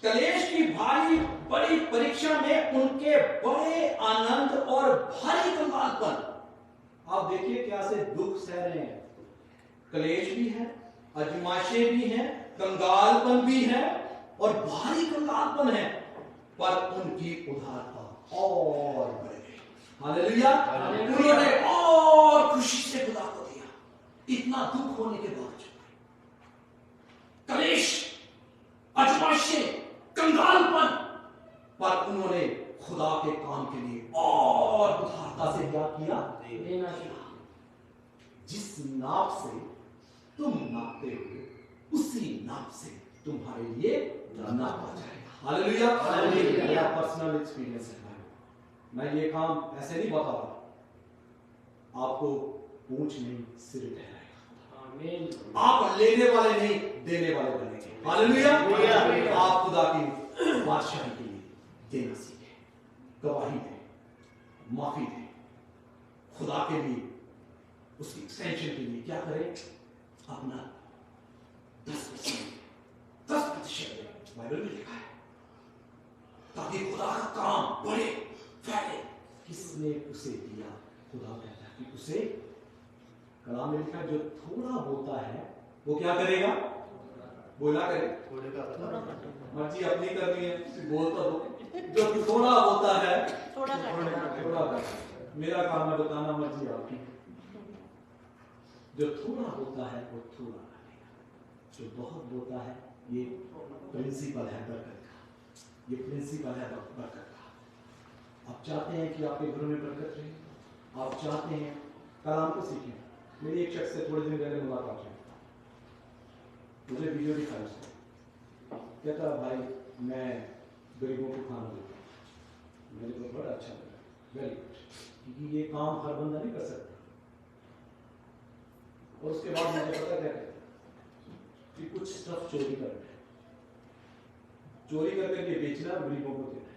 कलेश की भारी बड़ी परीक्षा में उनके बड़े आनंद और भारी कंगालपन। आप देखिए क्या से दुख सह रहे हैं। कलेश भी है, आजमाइशें भी हैं, कंगालपन भी है और भारी कंगालपन है, पर उनकी उदारता और बढ़ गई। हालेलुया। उन्होंने और खुशी से खुदा को दिया, इतना दुख होने के बावजूद। कलेश, आजमाइशें, कंगालपन, पर उन्होंने खुदा के काम के लिए और उदारता से क्या किया? देना किया। जिस नाप से तुम नापते हो उसी नाप से तुम्हारे लिए नापा जाएगा। हालेलुया। मेरा पर्सनल एक्सपीरियंस है। मैं ये काम ऐसे नहीं बता रहा, आपको पूंछ नहीं सिर ठहराएगा। आप लेने वाले नहीं, देने वाले बनेंगे। हालेलुया। आप खुदा की बादशाही के लिए देना सीखें, गवाही दें, माफी दें, खुदा के लिए, उसकी एक्सटेंशन के लिए क्या करें? अपना 10% दें। बाइबल में लिखा है, ताकि खुदा का काम बढ़े, फैले। किसने उसे दिया? खुदा कहता है कि उसे, कलाम में लिखा, जो थोड़ा बोलता है वो क्या करेगा? बोला करे। मर्जी अपनी करनी है, बोलता दो। जो थोड़ा होता है थोड़ा कर। मेरा काम है बताना, मर्जी आपकी। जो थोड़ा होता है वो थोड़ा करेगा, जो बहुत बोलता है, ये प्रिंसिपल है बरकत का। ये प्रिंसिपल है बरकत का। आप चाहते हैं कि आपके घरों में बरकत रहे, आप चाहते हैं कलाम को सीखें। मेरी एक शख्स से थोड़े दिन पहले मुलाकात हुई, मुझे वीडियो दिखाया उसने। कहता भाई मैं गरीबों को खाना देता हूँ। मेरे को बड़ा अच्छा लगा, वेरी गुड, क्योंकि ये काम हर बंदा नहीं कर सकता। और उसके बाद मुझे पता क्या कहता कि कुछ स्टफ चोरी कर रहे हैं, चोरी करके ये बेचना, गरीबों को देना।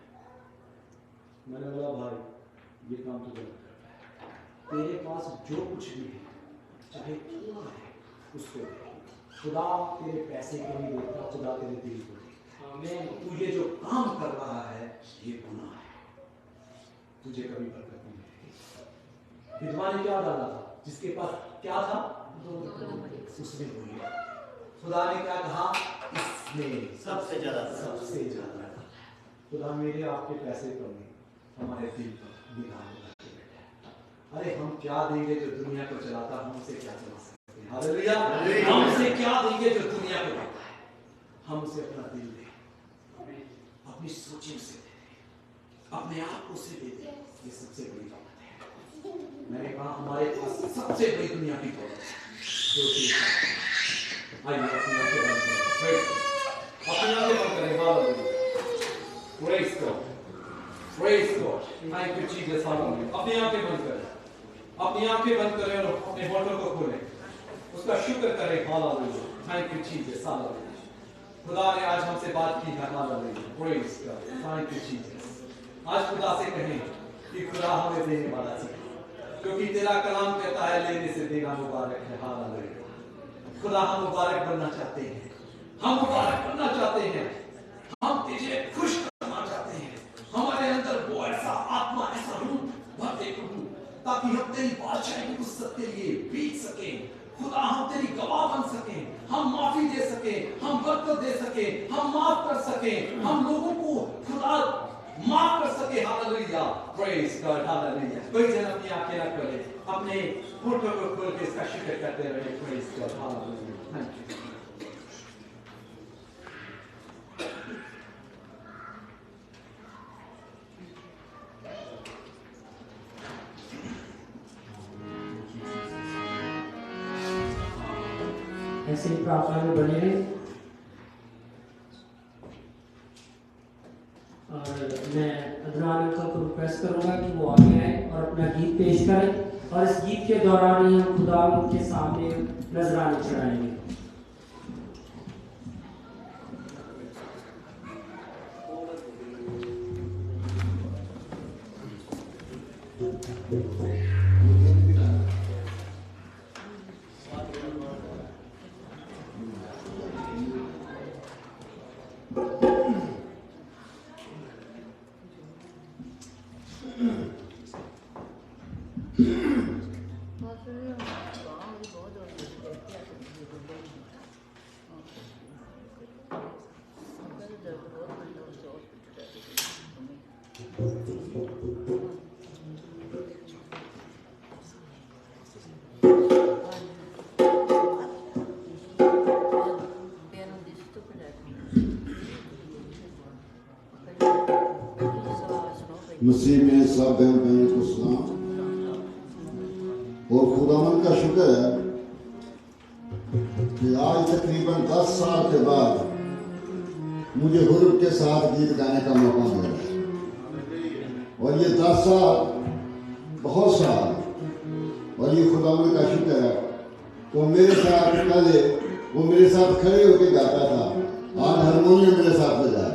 मैंने बोला भाई ये काम तो गलत कर रहा है। तेरे पास जो कुछ भी है, चाहे थोड़ा है, उसको दे। खुदा तेरे पैसे को नहीं देखता, खुदा तेरे दिल को देखता। तू ये जो काम कर रहा है ये गुनाह है, तुझे कभी बरकत नहीं मिलेगी। विधवा ने क्या डाला था? जिसके पास क्या था? उसने बोला। खुदा ने क्या कहा? इसने सबसे ज्यादा। खुदा मेरे आपके पैसे पर नहीं, हमारे दिल पर निगाह रखे बैठे हैं। अरे हम क्या देंगे जो दुनिया को चलाता, हमसे क्या चला सकते हैं? हालेलुया। हमसे क्या देंगे जो दुनिया को देता है? हम उसे अपना दिल दे, अपनी सोचें से दे, अपने आप को से दे दे। ये सबसे बड़ी बात है। मैंने कहा हमारे पास सबसे बड़ी दुनिया की दौलत है जो आइए अपनी आंखें बंद करें, अपनी आंखें बंद करें। Hallelujah, praise God, praise God, thank you Jesus. Hallelujah. अपनी आंखें बंद करें, अपनी आंखें बंद करें और अपने होठों को खोलें, उसका शुक्र करें। Hallelujah, thank you Jesus. Hallelujah. खुदा ने आज हमसे बात की है। Hallelujah, praise God, thank you Jesus. आज खुदा से कहें कि खुदा हमें देने वाला है, क्योंकि तेरा कलाम कहता है लेने से देना मुबारक है। हालेलुया। खुदा हम मुबारक बनना चाहते हैं, हम मुबारक बनना चाहते हैं, हम तुझे खुश करना चाहते हैं। हमारे अंदर वो ऐसा आत्मा, ऐसा रूप भर दे प्रभु, ताकि हम तेरी बादशाही की वसअत के लिए बीत सके। खुदा हम तेरी गवाह बन सके, हम माफी दे सके, हम बरकत दे सके, हम माफ कर सके, हम लोगों को खुदा माफ कर सके। Hallelujah, praise God, hallelujah. कोई जन अपनी आंखें न खोले, अपने होठों को खोल के इसका शुक्र करते रहे। Praise God. Hallelujah. Thank you. ऐसे ही प्रार्थना में बने रहें। और मैं अदनान अंकल को रिक्वेस्ट करूंगा कि वो आगे आए और अपना गीत पेश करें, और इस गीत के दौरान ही हम खुदा उनके सामने नजराने चढ़ाएंगे। मसीह में सब बहन बहनों को सलाम। और खुदावन का शुक्र है कि आज तकरीबन 10 साल के बाद मुझे हुरूब के साथ गीत गाने का मौका मिला। और ये 10 साल बहुत साल, और ये खुदावन का शुक्र है। वो मेरे साथ पहले वो मेरे साथ खड़े होकर गाता था, आज हारमोनियम मेरे साथ बजा रहा है।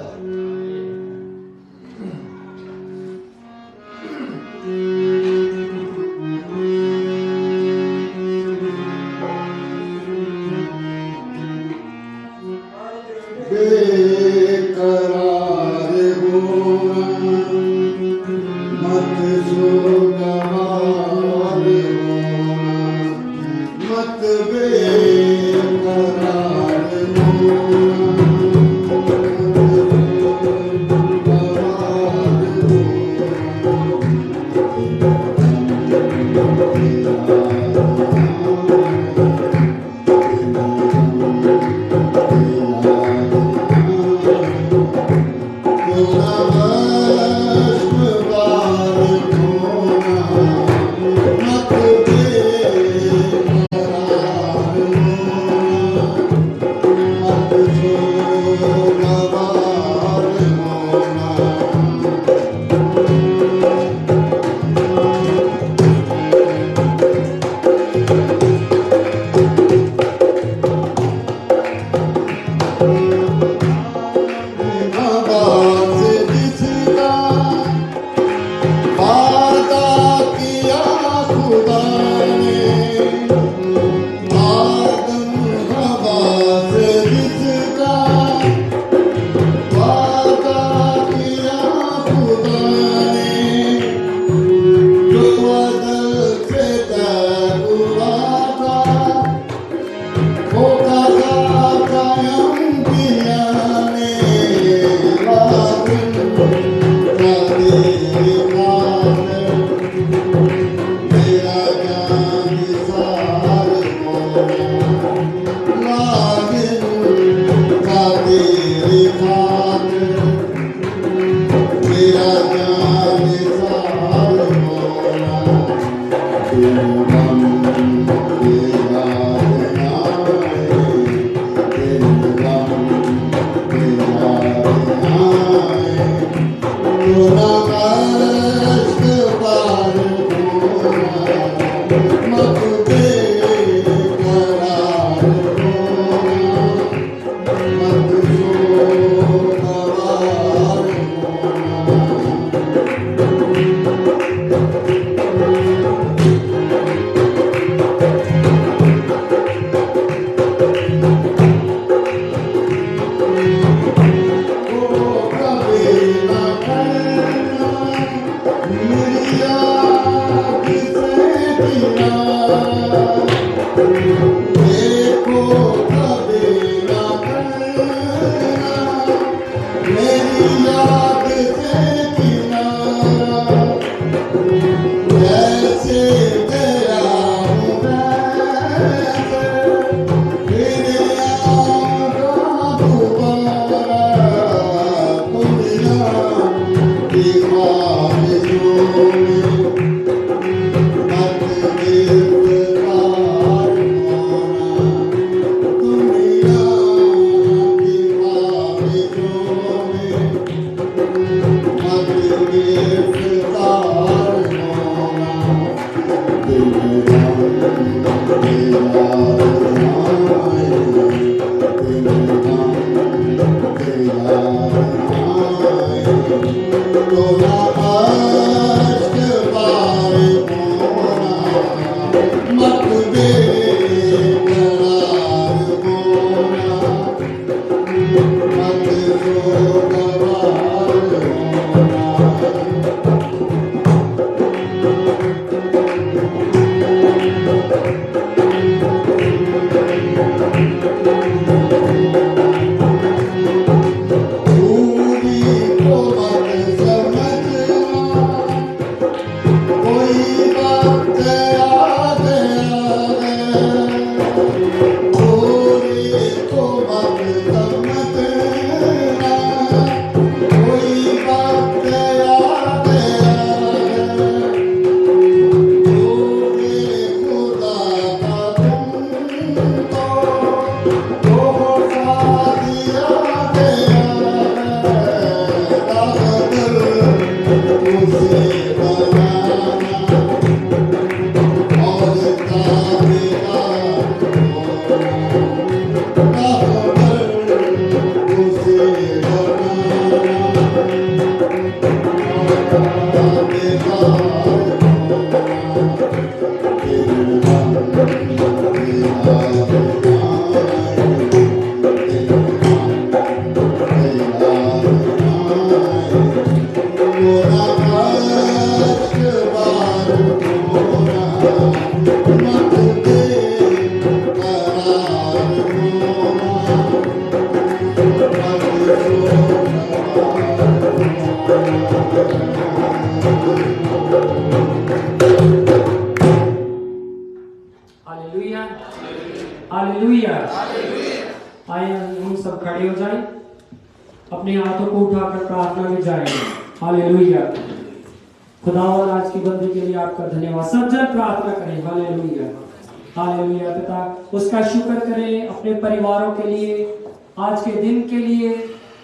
Hallelujah, hallelujah. आइए हम सब खड़े हो जाएं, अपने हाथों को उठाकर प्रार्थना में जाएं। हालेलुया। खुदावन आज की बंदी के लिए आपका धन्यवाद। सब जन प्रार्थना करें। Hallelujah, hallelujah. पिता उसका शुक्र करें अपने परिवारों के लिए, आज के दिन के लिए,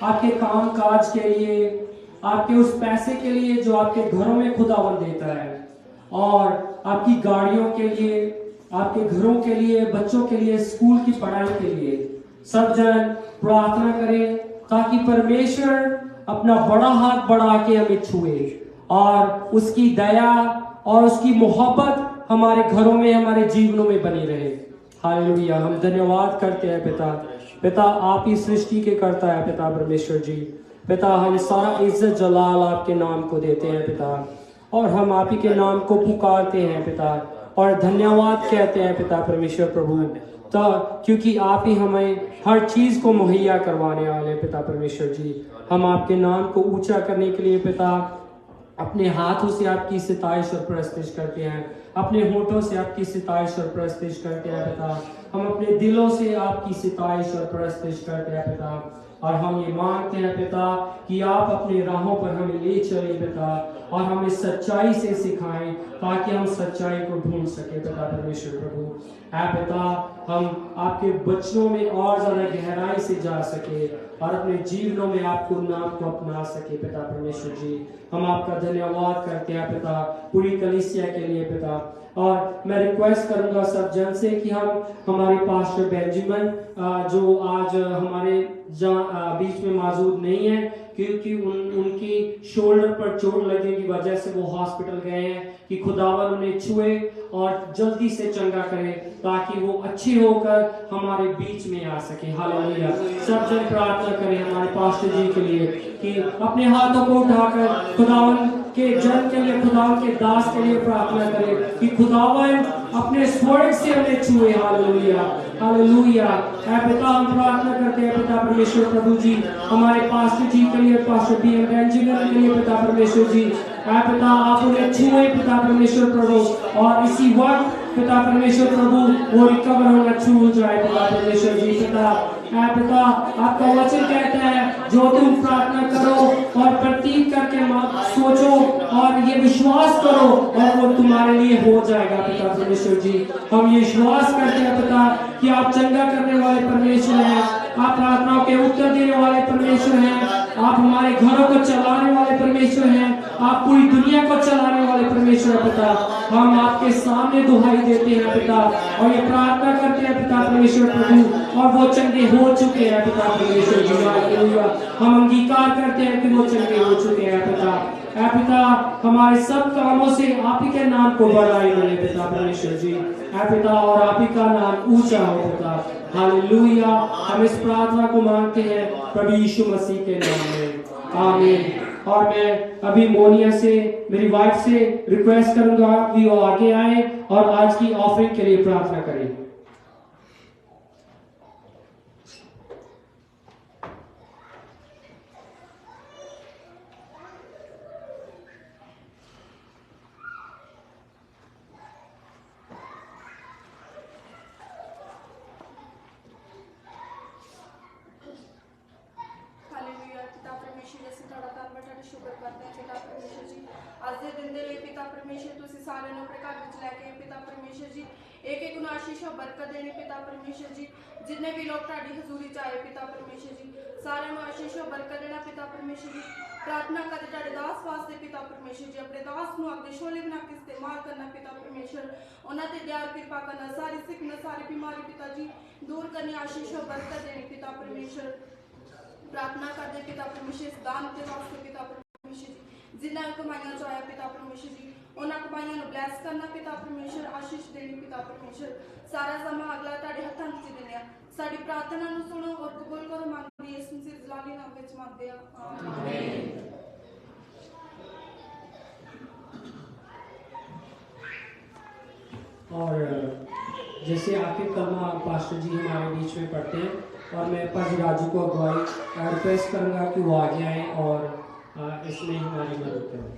आपके काम काज के लिए, आपके उस पैसे के लिए जो आपके घरों में खुदावन देता है, और आपकी गाड़ियों के लिए, आपके घरों के लिए, बच्चों के लिए, स्कूल की पढ़ाई के लिए। सब जन प्रार्थना करें ताकि परमेश्वर अपना बड़ा हाथ बढ़ा के हमें छुए और उसकी दया और उसकी मोहब्बत हमारे घरों में, हमारे जीवनों में बनी रहे। हालेलुया। हम धन्यवाद करते हैं पिता। पिता आप ही सृष्टि के करता है पिता परमेश्वर जी। पिता हम सारा इज्जत जलाल आपके नाम को देते हैं पिता, और हम आप ही के नाम को पुकारते हैं पिता, और धन्यवाद कहते हैं पिता परमेश्वर प्रभु, तो क्योंकि आप ही हमें हर चीज को मुहैया करवाने वाले पिता परमेश्वर जी। हम आपके नाम को ऊंचा करने के लिए पिता अपने हाथों से आपकी सिताइश और प्रस्तिश करते हैं, अपने होठों से आपकी सिताइश और प्रस्तिश करते हैं पिता। हम अपने दिलों से आपकी सिताइश और प्रस्तिश करते हैं पिता, और हम ये मांगते हैं पिता कि आप अपने राहों पर हमें ले चले पिता, और हमें सच्चाई से सिखाएं ताकि हम सच्चाई को ढूंढ सके पिता परमेश्वर प्रभु। ऐ पिता हम आपके वचनों में और ज्यादा गहराई से जा सके और अपने जीवनों में आपको नाम को अपना सके पिता परमेश्वर जी। हम आपका धन्यवाद करते हैं पिता पूरी कलीसिया के लिए पिता। और मैं रिक्वेस्ट करूंगा सब जन से कि हम हमारे पास्टर बेंजामिन जो आज हमारे बीच में मौजूद नहीं है, क्योंकि उनकी शोल्डर पर चोट लगने की वजह से वो हॉस्पिटल गए हैं, कि खुदावन उन्हें छुए और जल्दी से चंगा करे ताकि वो अच्छे होकर हमारे बीच में आ सके। हालेलुया। सब जन प्रार्थना करें हमारे पास्टर जी के लिए कि अपने हाथों को उठाकर खुदावन के जन के लिए, खुदावन के दास के लिए प्रार्थना करें कि खुदावन अपने स्वर्ग से हमें छुए। Hallelujah, hallelujah. ऐ पिता हम प्रार्थना करते हैं पिता परमेश्वर प्रभु जी हमारे पास्टर जी के लिए, पास्टर बी एम बेंजामिन के लिए पिता परमेश्वर जी। ऐ पिता आप उन्हें छुए पिता परमेश्वर प्रभु, और इसी वक्त पिता परमेश्वर प्रभु वो रिकवर होना शुरू हो जाए पिता परमेश्वर जी। पिता ऐ पिता आपका वचन कहता है जो तुम प्रार्थना करो और प्रतीक करके सोचो और ये विश्वास करो और वो तुम्हारे लिए हो जाएगा पिता परमेश्वर जी। हम ये विश्वास करते हैं पिता कि आप चंगा करने वाले परमेश्वर हैं, आप प्रार्थनाओं के उत्तर देने वाले परमेश्वर हैं, आप हमारे घरों को चलाने वाले परमेश्वर हैं, आप पूरी दुनिया को चलाने वाले परमेश्वर है पिता। हम आपके सामने दुहाई देते हैं पिता और ये प्रार्थना करते हैं पिता परमेश्वर प्रभु, और वो चंगे हो चुके हैं पिता परमेश्वर जी। हालेलुया। हम अंगीकार करते हैं कि वो चंगे हो चुके हैं पिता। ऐ पिता हमारे सब कामों से आप ही के नाम को बढ़ाई मिले पिता परमेश्वर जी। ऐ पिता और आप ही का नाम ऊंचा हो पिता। हालेलुया। हम इस प्रार्थना को मांगते हैं प्रभु यीशु मसीह के नाम में, आमीन। और मैं अभी मोनिया से, मेरी वाइफ से रिक्वेस्ट करूंगा कि वो आगे आए और आज की ऑफरिंग के लिए प्रार्थना करें। पिता परमेश्वर तुसी सारे नु अपने घर विच लेके पिता परमेश्वर जी एक एक ਨੂੰ आशीष और बरकत देनी पिता परमेश्वर जी जितने भी लोग ਤੁਹਾਡੀ ਹਜ਼ੂਰੀ ਚ ਆਏ पिता परमेश्वर जी सारे ਨੂੰ आशीष और बरकत देना पिता परमेश्वर जी प्रार्थना करते ਤੁਹਾਡੇ ਦਾਸ ਵਾਸਤੇ पिता परमेश्वर जी अपने दास ਨੂੰ अपने शोले बना के इस्तेमाल करना पिता परमेश्वर ਉਹਨਾਂ ਤੇ दया कृपा करना सारी सिकना सारी बीमारी पिता जी दूर करनी आशीष और बरकत देनी पिता परमेश्वर प्रार्थना करते पिता परमेश्वर इस दान के वास्ते पिता परमेश्वर जी जिन्ना कमाइयां चो आया पिता परमेश्वर जी उन्हां कमाइयां नु ब्लेस करना पिता परमेश्वर आशीष देनी पिता परमेश्वर सारा समा अगला ਤੁਹਾਡੇ ਹੱਥਾਂ ਵਿੱਚ ਦਿੰਦੇ ਆ ਸਾਡੀ ਪ੍ਰਾਰਥਨਾ ਨੂੰ ਸੁਣੋ ਔਰ ਕਬੂਲ ਕਰੋ ਮੰਗਦੇ ਯਿਸੂ ਮਸੀਹ ਜਲਾਲੀ ਨਾਮ ਵਿੱਚ ਮੰਗਦੇ ਆ ਆਮੀਨ। और जैसे आखिर कलमा पास्टर जी हमारे बीच में पढ़ते हैं और मैं पाजी राजू को अगुवाई रिक्वेस्ट करूँगा कि वो आगे आए और इसमें हमारी मदद करें।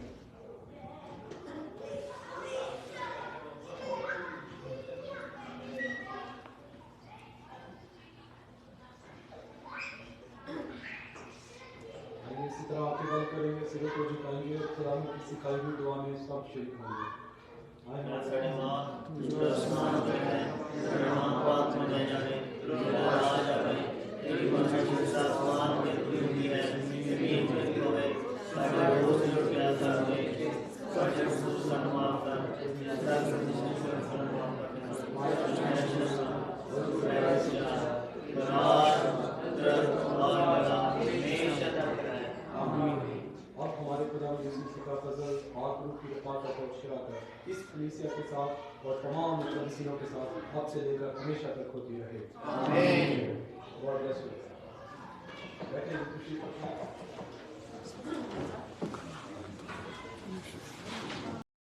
इसी तरह आके बंद करेंगे, सिरों को झुकाएंगे और खुदा की सिखाई हुई दुआ में सब शरीक होंगे। और हमारे खुदा यीशु मसीह का फजल और रूह की रफ़ाक़त और शराकत इस कलीसिया के साथ और तमाम मुक़द्दसीनों के साथ अब से लेकर हमेशा तक होती रहे। आमीन। God bless you. बैठे खुशी